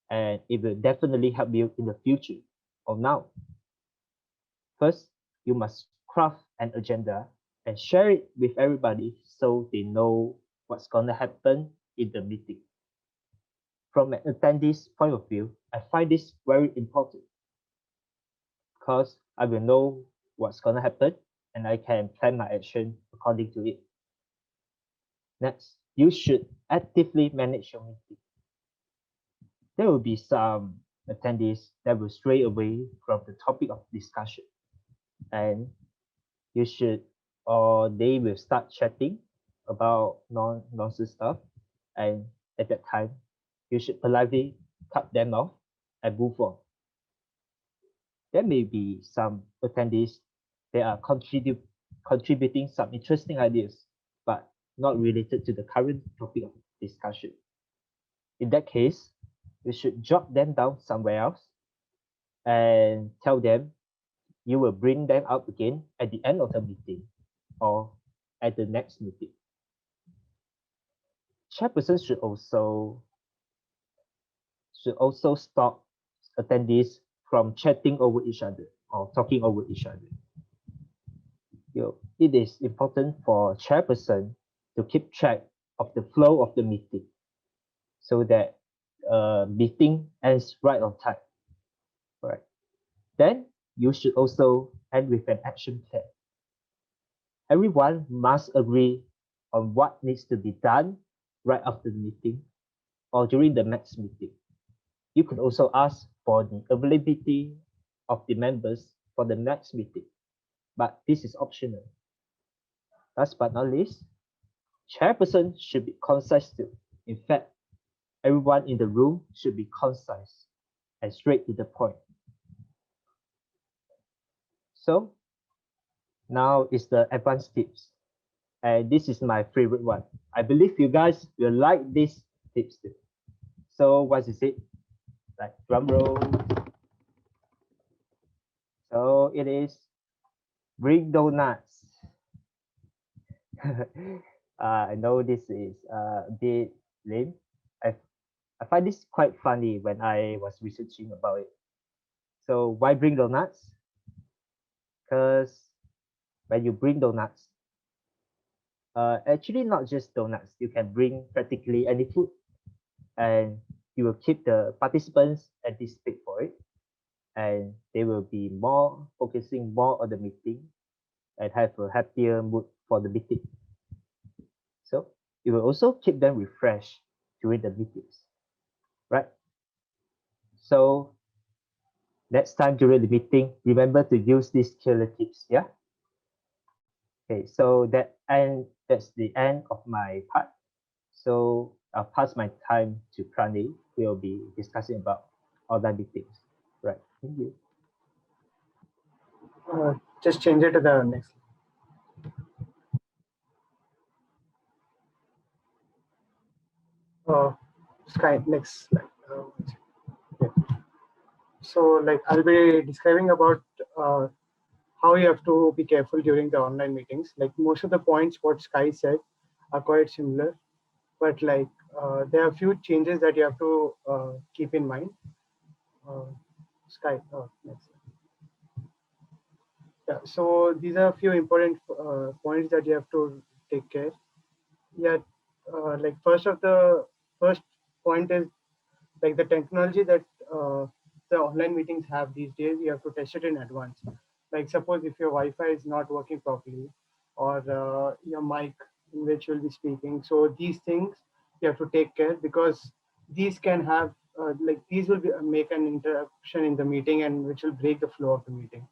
and it will definitely help you in the future or now. First, you must craft an agenda and share it with everybody so they know what's going to happen in the meeting. From an attendee's point of view, I find this very important because I will know what's going to happen and I can plan my action according to it. Next, you should actively manage your meeting. There will be some attendees that will stray away from the topic of discussion, and you should, or they will start chatting about nonsense stuff, and at that time, you should politely cut them off and move on. There may be some attendees that are contributing some interesting ideas, but not related to the current topic of discussion. In that case, you should jot them down somewhere else and tell them you will bring them up again at the end of the meeting or at the next meeting. Chairperson should also stop attendees from chatting over each other or talking over each other. It is important for chairperson to keep track of the flow of the meeting so that meeting ends right on time. Right. Then you should also end with an action plan. Everyone must agree on what needs to be done right after the meeting or during the next meeting. You could also ask for the availability of the members for the next meeting, but this is optional. Last but not least, chairperson should be concise too. In fact, everyone in the room should be concise and straight to the point. So now is the advanced tips. And this is my favorite one. I believe you guys will like these tips too. So what is it? Like drum roll. So it is bring donuts. I know this is a bit lame. I find this quite funny when I was researching about it. So why bring donuts? Because when you bring donuts, actually not just donuts, you can bring practically any food, and you will keep the participants anticipate for it, and they will be more focusing more on the meeting and have a happier mood for the meeting. So it will also keep them refreshed during the meetings, right? So next time during the meeting, remember to use these killer tips, yeah? Okay, so that's the end of my part. So I'll pass my time to Prani. We'll be discussing about online meetings. Right, thank you. Just change it to the next. Sky, next slide. Yeah. So like I'll be describing about how you have to be careful during the online meetings. Like most of the points what Sky said are quite similar, but like there are a few changes that you have to keep in mind. Sky, next slide. Yeah, so these are a few important points that you have to take care. Yeah, like first point is like the technology that the online meetings have these days. You have to test it in advance. Like suppose if your Wi-Fi is not working properly, or your mic in which you'll be speaking. So these things you have to take care, because these can have these will make an interruption in the meeting, and which will break the flow of the meeting.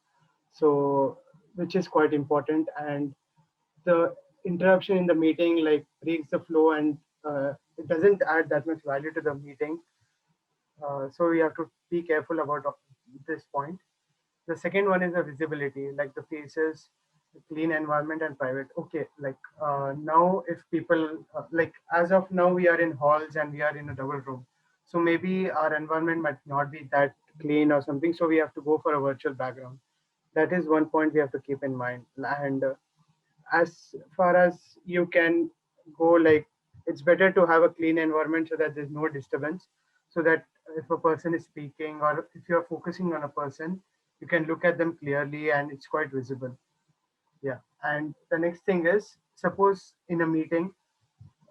So which is quite important, and the interruption in the meeting breaks the flow, and it doesn't add that much value to the meeting. So we have to be careful about this point. The second one is the visibility, like the faces, the clean environment, and private. Okay, now if people as of now we are in halls and we are in a double room, so maybe our environment might not be that clean or something. So we have to go for a virtual background. That is one point we have to keep in mind. And as far as you can go, it's better to have a clean environment so that there's no disturbance, so that if a person is speaking or if you're focusing on a person, you can look at them clearly and it's quite visible. Yeah. And the next thing is, suppose in a meeting,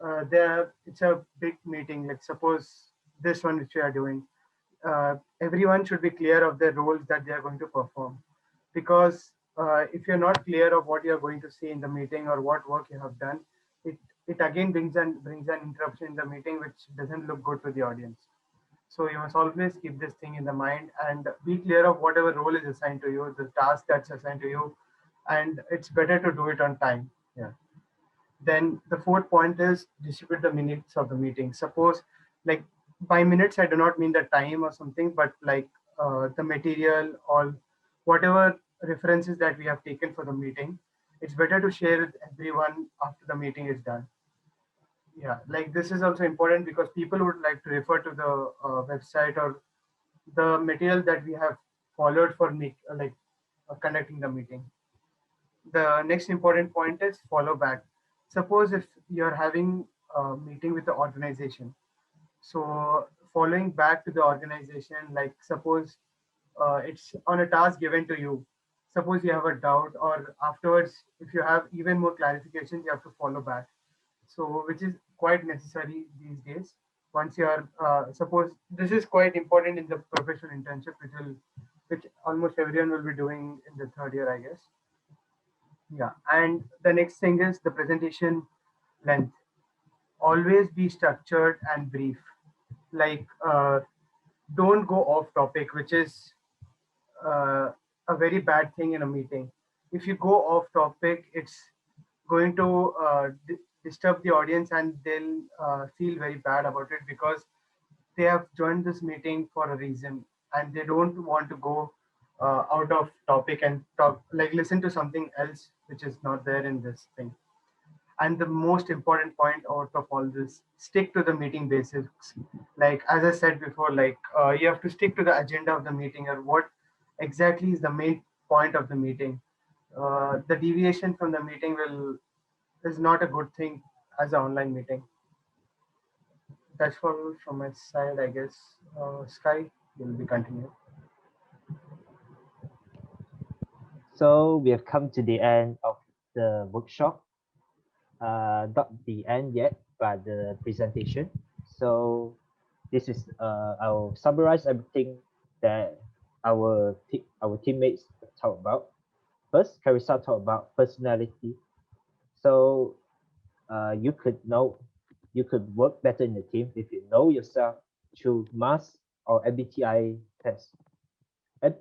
it's a big meeting, like suppose this one which we are doing, everyone should be clear of the roles that they are going to perform, because if you're not clear of what you're going to say in the meeting or what work you have done, it again brings an interruption in the meeting, which doesn't look good to the audience. So you must always keep this thing in the mind and be clear of whatever role is assigned to you, the task that's assigned to you, and it's better to do it on time. Yeah. Then the fourth point is distribute the minutes of the meeting. Suppose, like, by minutes, I do not mean the time or something, but the material or whatever references that we have taken for the meeting, it's better to share with everyone after the meeting is done. Yeah, like this is also important because people would like to refer to the website or the material that we have followed for conducting the meeting. The next important point is follow back. Suppose if you're having a meeting with the organization, so following back to the organization, like suppose it's on a task given to you, suppose you have a doubt, or afterwards if you have even more clarifications, you have to follow back, so which is quite necessary these days. Once you are suppose this is quite important in the professional internship, which almost everyone will be doing in the third year, I guess. Yeah, and the next thing is the presentation length. Always be structured and brief. Like, don't go off topic, which is a very bad thing in a meeting. If you go off topic, it's going to disturb the audience, and they'll feel very bad about it because they have joined this meeting for a reason, and they don't want to go out of topic and talk, like listen to something else which is not there in this thing. And the most important point out of all this, stick to the meeting basics. Like as I said before, you have to stick to the agenda of the meeting, or what exactly is the main point of the meeting. The deviation from the meeting will is not a good thing as an online meeting. That's all from my side, I guess. Sky will be continued. So we have come to the end of the workshop. Not the end yet, but the presentation. So this is I'll summarize everything that our teammates talk about. First, Carissa talked about personality. So you could work better in the team if you know yourself through MAS or MBTI test.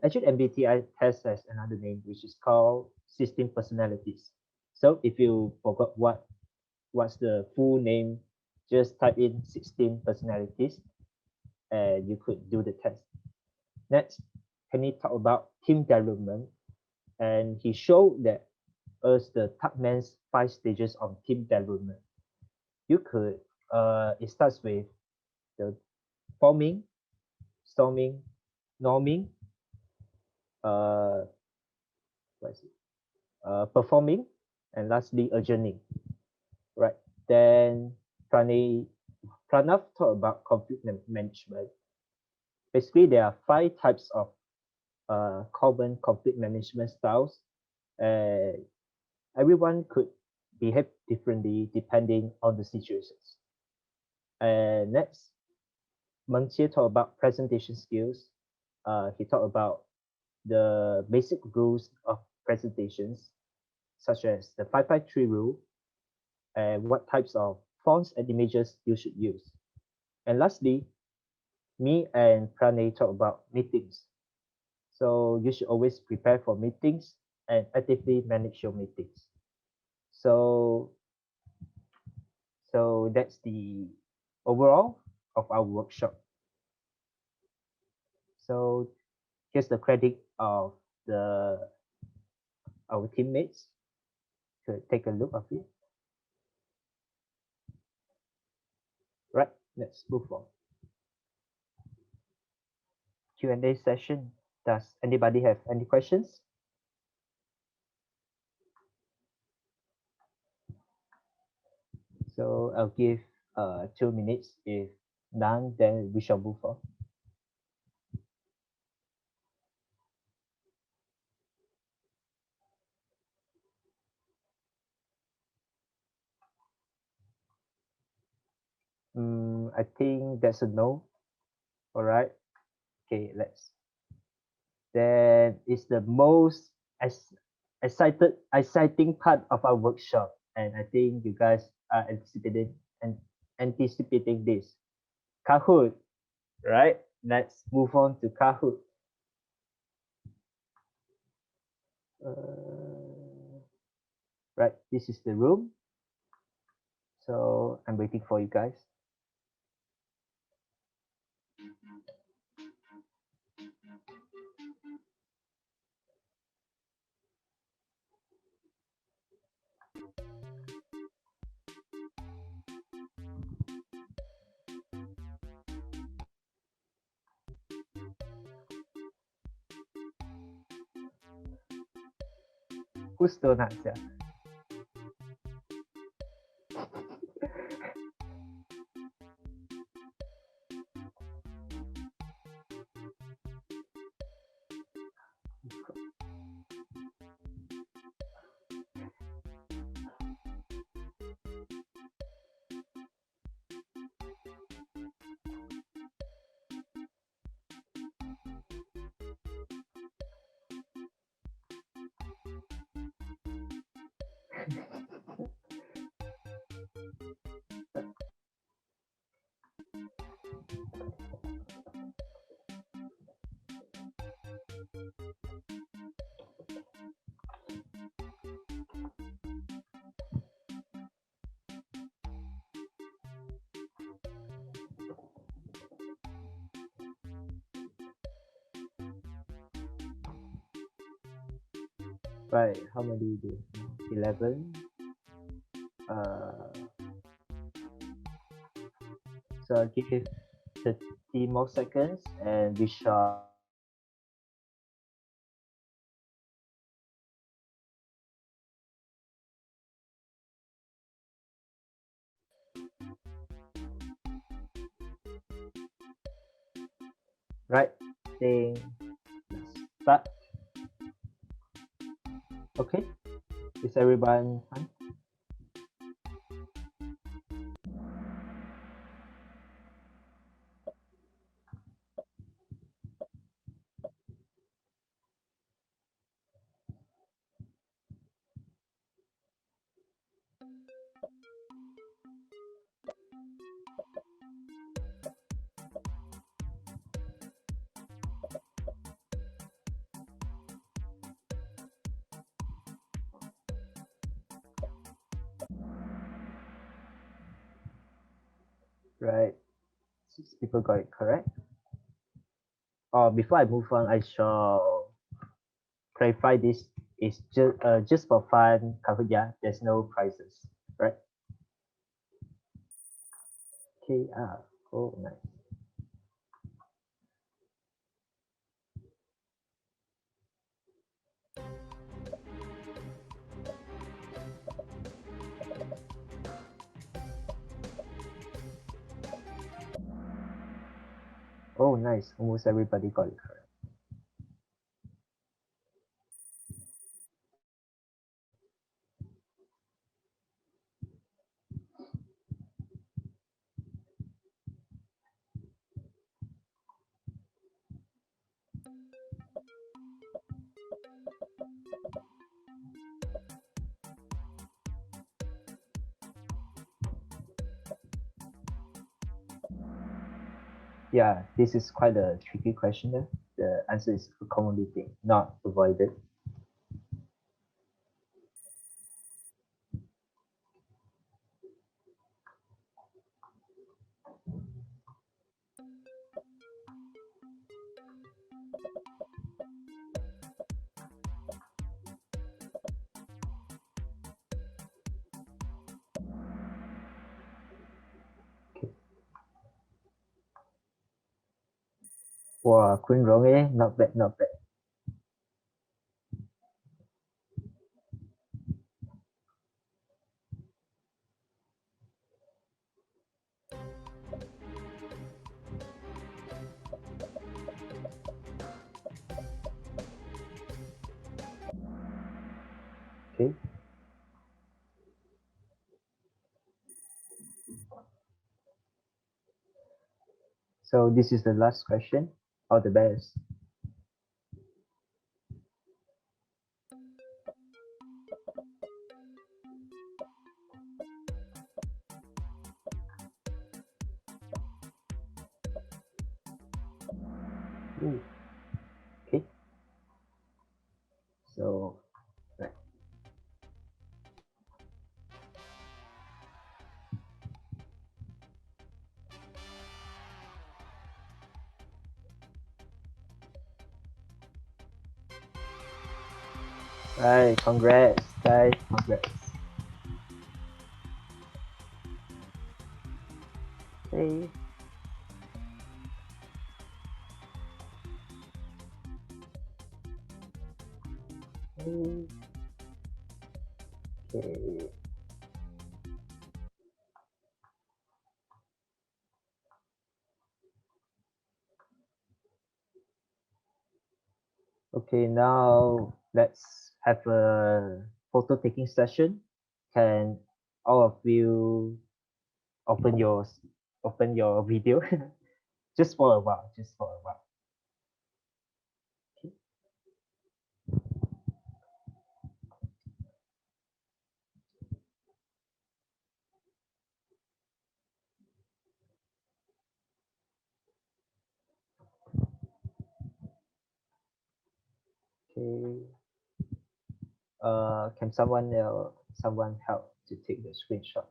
Actually, MBTI test has another name, which is called System Personalities. So if you forgot what's the full name, just type in 16 personalities and you could do the test. Next, Kenny talked about team development, and he showed that as the Tuckman's 5 stages of team development. You could it starts with the forming, storming, norming, what is it? Performing, and lastly adjourning. Right. Then Pranav talked about conflict management. Basically, there are 5 types of common conflict management styles. Everyone could behave differently depending on the situations. And next, Mengqie talked about presentation skills. He talked about the basic rules of presentations, such as the 553 rule, and what types of fonts and images you should use. And lastly, me and Pranay talk about meetings. So you should always prepare for meetings and actively manage your meetings. So that's the overall of our workshop. So here's the credit of the our teammates. So take a look of it. Right, let's move on. Q&A session. Does anybody have any questions? So I'll give 2 minutes. If none, then we shall move on. I think that's a no. All right. Okay, let's. Then it's the most exciting part of our workshop, and I think you guys are anticipating this. Kahoot, right? Let's move on to Kahoot. Right, this is the room. So I'm waiting for you guys. Who's donuts? Yeah. Right, how many do? 11. So I'll give it 30 more seconds and we shall. Right, thing. Start. Okay, is everyone fine? Right, 6 people got it correct. Before I move on, I shall clarify this is just for fun. Kahoot, yeah, there's no prizes, right? Okay. Oh, nice. Oh, nice. Almost everybody got it correct. Yeah, this is quite a tricky question. The answer is accommodating, not avoided. Wow, Queen Rong, not bad, not bad. Okay. So this is the last question. All the best. Ooh. Okay. So, right. Right, congrats, guys, congrats. Okay. Okay. Okay, now let's have a photo taking session. Can all of you open your video just for a while, just for a while. Okay. Can someone help to take the screenshot?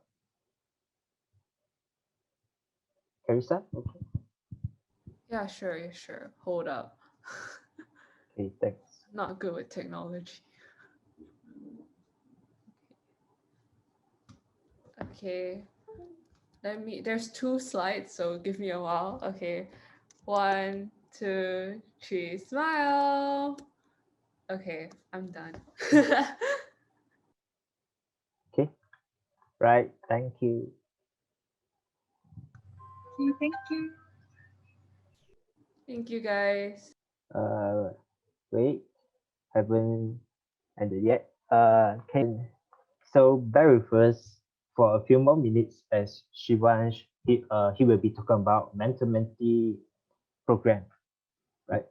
Carissa? Okay. Yeah, sure, sure. Hold up. Okay, thanks. Not good with technology. Okay. There's 2 slides, so give me a while. Okay. 1, 2, 3, smile. Okay, I'm done. Okay. Right. Thank you. Okay, thank you. Thank you, guys. Wait. Haven't ended yet. So bear with us for a few more minutes as Shivansh he will be talking about Mentor-Mentee Programme, right?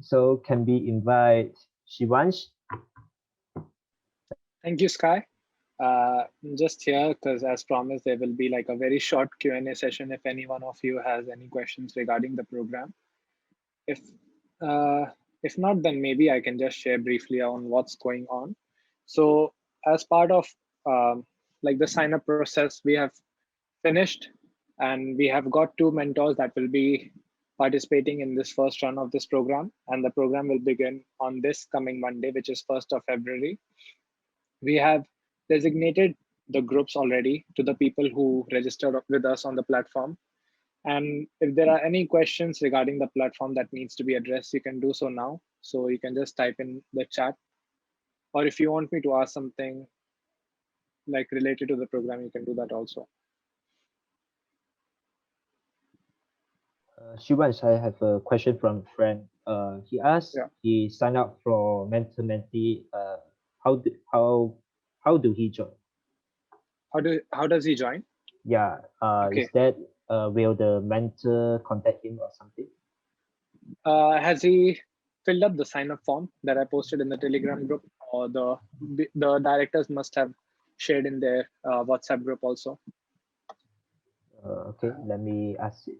So can we invite Shivansh? Thank you, Sky. Just here because as promised, there will be like a very short Q&A session if any one of you has any questions regarding the program. If uh, if not, then maybe I can just share briefly on what's going on. So as part of like the sign up process, we have finished and we have got 2 mentors that will be participating in this first run of this program. And the program will begin on this coming Monday, which is 1st of February. We have designated the groups already to the people who registered with us on the platform. And if there are any questions regarding the platform that needs to be addressed, you can do so now. So you can just type in the chat. Or if you want me to ask something like related to the program, you can do that also. Shivansh, I have a question from a friend. He asked, Yeah. he signed up for Mentor-Mentee. How do he join? How does he join? Yeah. Okay. Is that will the mentor contact him or something? Has he filled up the sign up form that I posted in the Telegram group, or the directors must have shared in their WhatsApp group also? Okay, let me ask you.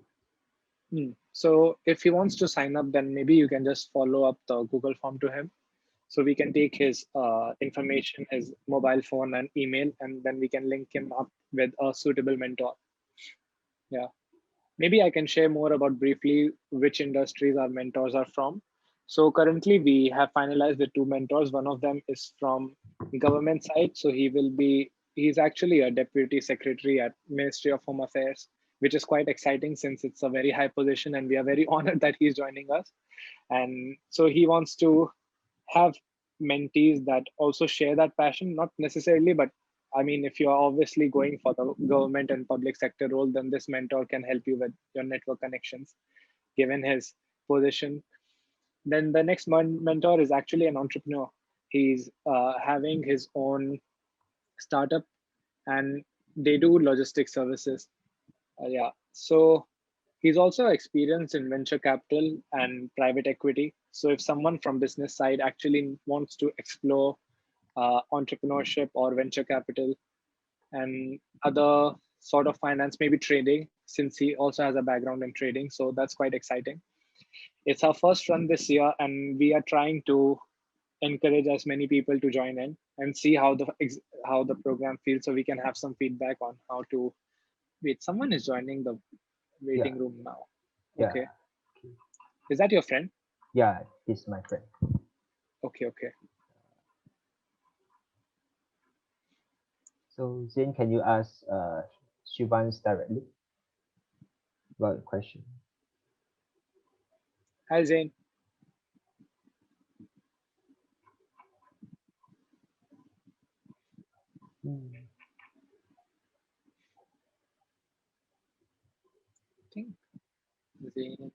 So if he wants to sign up, then maybe you can just follow up the Google form to him. So we can take his information, his mobile phone and email, and then we can link him up with a suitable mentor. Yeah. Maybe I can share more about briefly which industries our mentors are from. So currently we have finalized the two mentors. One of them is from government side. So he's actually a deputy secretary at Ministry of Home Affairs, which is quite exciting since it's a very high position and we are very honored that he's joining us. And so he wants to have mentees that also share that passion, not necessarily, but I mean, if you're obviously going for the government and public sector role, then this mentor can help you with your network connections, given his position. Then the next mentor is actually an entrepreneur. He's having his own startup and they do logistic services. Yeah. So he's also experienced in venture capital and private equity. So if someone from business side actually wants to explore entrepreneurship or venture capital and other sort of finance, maybe trading, since he also has a background in trading. So that's quite exciting. It's our first run this year, and we are trying to encourage as many people to join in and see how the program feels, so we can have some feedback on how to. Wait, someone is joining the waiting Yeah. room now. Yeah. Okay, is that your friend? Yeah, he's my friend. Okay. So Zane, can you ask Shivans directly about the question? Hi Zain. I think Zain,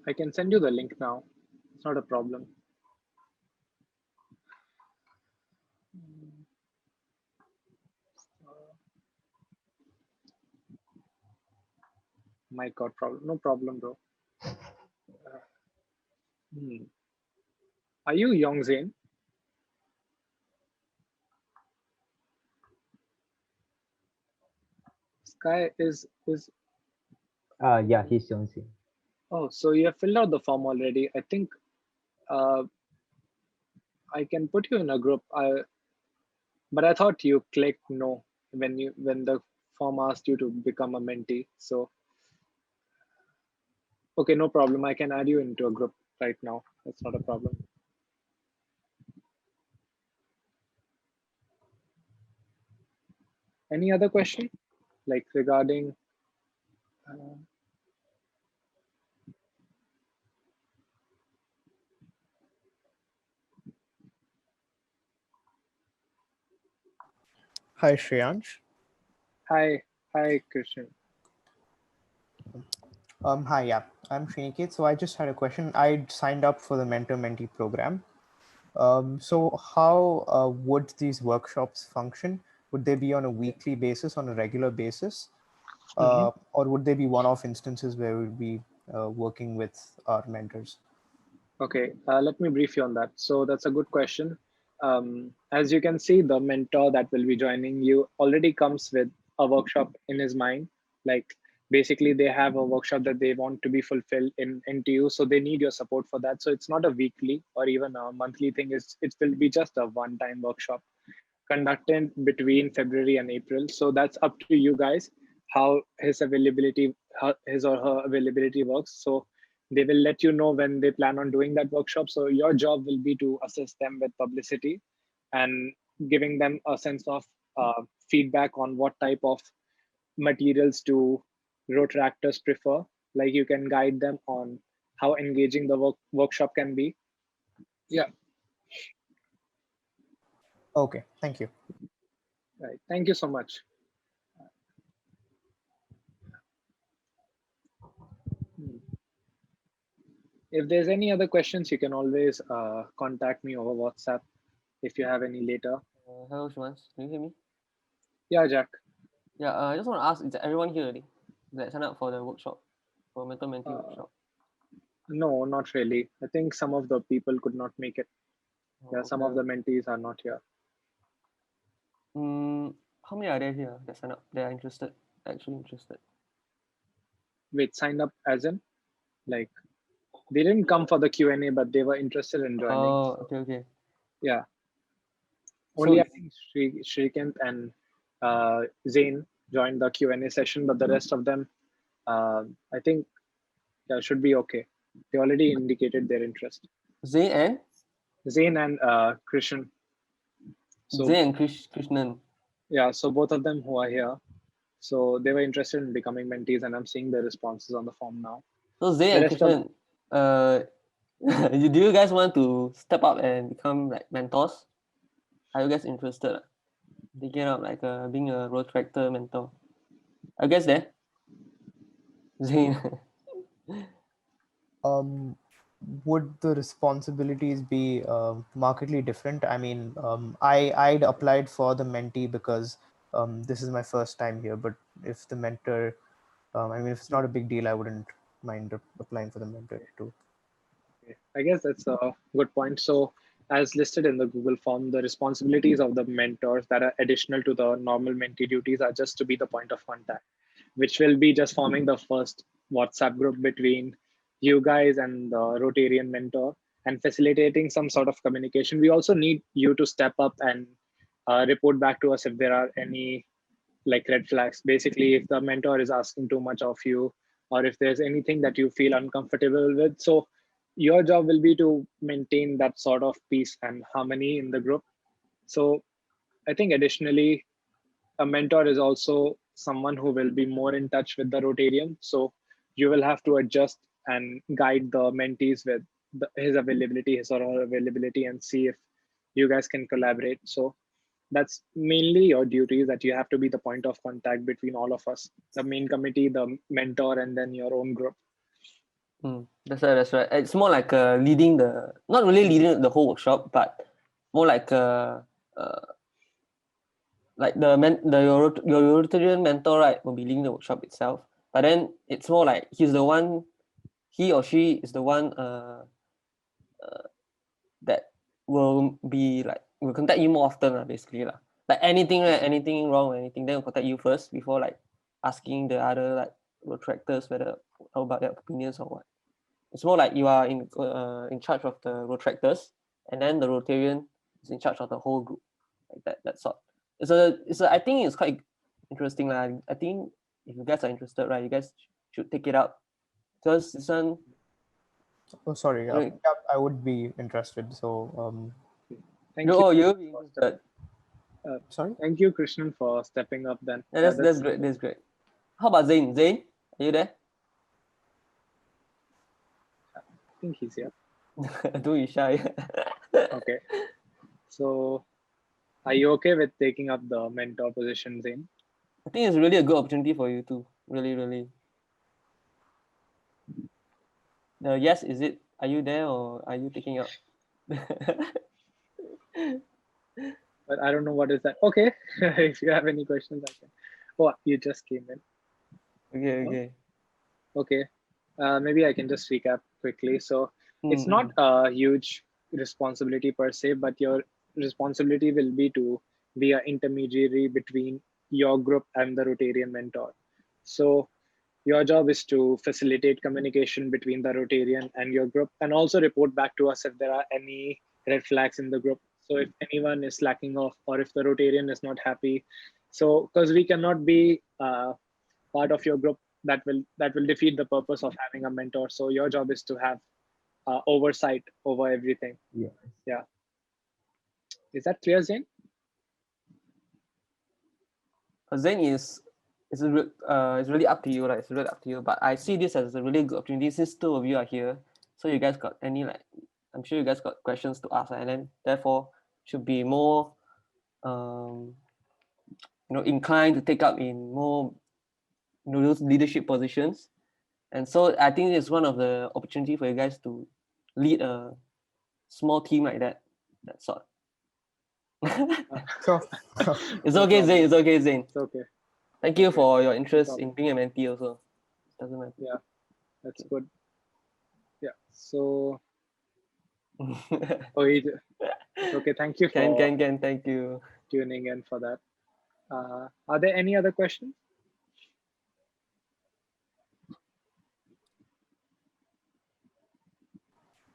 I can send you the link now. It's not a problem. My God, problem. No problem, bro. Are you Young Zain? Sky is. Yeah, he's Yongxin. Oh, so you have filled out the form already. I think uh, I can put you in a group. But I thought you clicked no when the form asked you to become a mentee. So okay, no problem. I can add you into a group right now. That's not a problem. Any other question, like regarding? Uh, Hi, Shreyansh. hi, Christian. Hi, yeah, I'm Shriniket. So I just had a question. I signed up for the Mentor-Mentee program. So how would these workshops function? Would they be on a weekly basis, on a regular basis? Or would they be one-off instances where we'll be working with our mentors? Okay, let me brief you on that. So that's a good question. As you can see, the mentor that will be joining you already comes with a workshop in his mind. Like basically, they have a workshop that they want to be fulfilled in NTU, so they need your support for that. So it's not a weekly or even a monthly thing. It will be just a one-time workshop conducted between February and April. So that's up to you guys how his or her availability works. So they will let you know when they plan on doing that workshop. So your job will be to assist them with publicity and giving them a sense of feedback on what type of materials do Rotaractors prefer. Like you can guide them on how engaging the workshop can be. Yeah, Okay, thank you. right. Thank you so much. If there's any other questions, you can always contact me over WhatsApp if you have any later. Hello, Shumans. Can you hear me? Yeah, Jack. Yeah, I just want to ask, is everyone here already that sign up for the workshop, for Mentor-Mentee workshop? No, not really. I think some of the people could not make it. Yeah, some of the mentees are not here. How many are there here that sign up? They are interested, actually interested. Wait, signed up as in like they didn't come for the Q&A, but they were interested in joining. Oh, okay. Yeah. So Only I think Shrikant and Zain joined the Q&A session, but the rest of them, I think, should be okay. They already indicated their interest. Zain and Zain and Krishan. So Krishnan. yeah, so both of them who are here, so they were interested in becoming mentees, and I'm seeing the responses on the form now. So Zain The and rest of Krishnan, do you guys want to step up and become like mentors? Are you guys interested? Taking up like being a Rotaractor mentor? I guess there. Zain. Would the responsibilities be markedly different? I mean, I'd applied for the mentee because this is my first time here, but if the mentor, I mean, if it's not a big deal, I wouldn't mind applying for the mentor too. I guess that's a good point. So, as listed in the Google form, the responsibilities of the mentors that are additional to the normal mentee duties are just to be the point of contact, which will be just forming the first WhatsApp group between you guys and the Rotarian mentor and facilitating some sort of communication. We also need you to step up and report back to us if there are any like red flags. Basically, if the mentor is asking too much of you, or if there's anything that you feel uncomfortable with. So your job will be to maintain that sort of peace and harmony in the group. So I think additionally, a mentor is also someone who will be more in touch with the Rotarian. So you will have to adjust and guide the mentees with his availability, his or her availability, and see if you guys can collaborate. So that's mainly your duty, that you have to be the point of contact between all of us, the main committee, the mentor, and then your own group. That's right. That's right. It's more like leading not really leading the whole workshop, but more like your Rotarian mentor, right, will be leading the workshop itself. But then it's more like he or she is the one that will contact you more often, basically lah. Like anything, right, anything wrong or anything, then will contact you first before like asking the other like Rotaractors whether how about their opinions or what. It's more like you are in charge of the Rotaractors, and then the Rotarian is in charge of the whole group, like that sort. I think it's quite interesting lah. I think if you guys are interested, right, you guys should take it up because this one. Oh, sorry. Right. Yeah, I would be interested. So, Thank you. You'll be interested. sorry. Thank you, Krishnan, for stepping up. Then Yeah, that's great. That's great. How about Zain? Zain, are you there? I think he's here. Don't be shy. Okay. So, are you okay with taking up the mentor position, Zain? I think it's really a good opportunity for you too. Really, really. Yes, is it? Are you there or are you taking up? But I don't know what is that. Okay. If you have any questions, I can. Oh, you just came in. Okay. Okay. Maybe I can just recap quickly. So it's not a huge responsibility per se, but your responsibility will be to be an intermediary between your group and the Rotarian mentor. So your job is to facilitate communication between the Rotarian and your group, and also report back to us if there are any red flags in the group. So if anyone is slacking off, or if the Rotarian is not happy, so because we cannot be part of your group, that will defeat the purpose of having a mentor. So your job is to have oversight over everything. Yeah. Is that clear, Zain? Zain it's really up to you, right? It's really up to you. But I see this as a really good opportunity since two of you are here. So you guys got any I'm sure you guys got questions to ask, and then therefore should be more inclined to take up in more those leadership positions. And so I think it's one of the opportunity for you guys to lead a small team like that sort. Sure. It's okay, Zain. It's okay, Zain. It's okay. Thank you for your interest in being a mentee also. Doesn't matter. Yeah, that's good. Yeah. So okay, thank you for thank you. tuning in for that. Are there any other questions?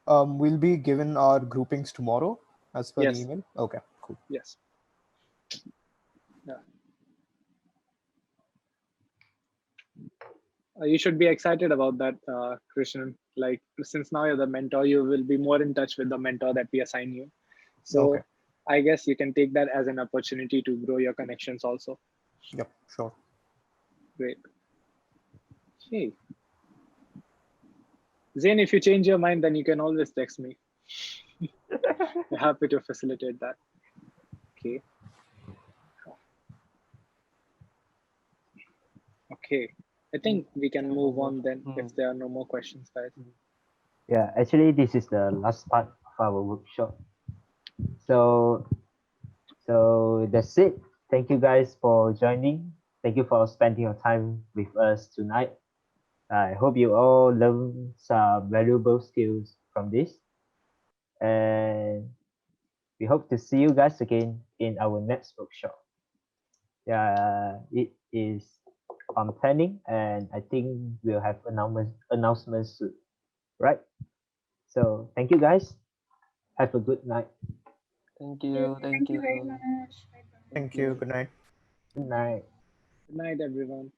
We'll be given our groupings tomorrow as per the Yes. email. Okay, cool. Yes. Yeah. You should be excited about that, Krishnan. Like, since now you're the mentor, you will be more in touch with the mentor that we assign you. So Okay. I guess you can take that as an opportunity to grow your connections also. Yep, sure. Great. Hey. Zain, if you change your mind, then you can always text me. We're happy to facilitate that. Okay. Okay. I think we can move on then if there are no more questions, guys. Yeah, actually, this is the last part of our workshop. So, that's it. Thank you guys for joining. Thank you for spending your time with us tonight. I hope you all learn some valuable skills from this. And we hope to see you guys again in our next workshop. Yeah, it is on planning, and I think we'll have announcements soon, right? So thank you guys. Have a good night. Thank you. Thank you. Thank you. Good night. Good night. Good night, everyone.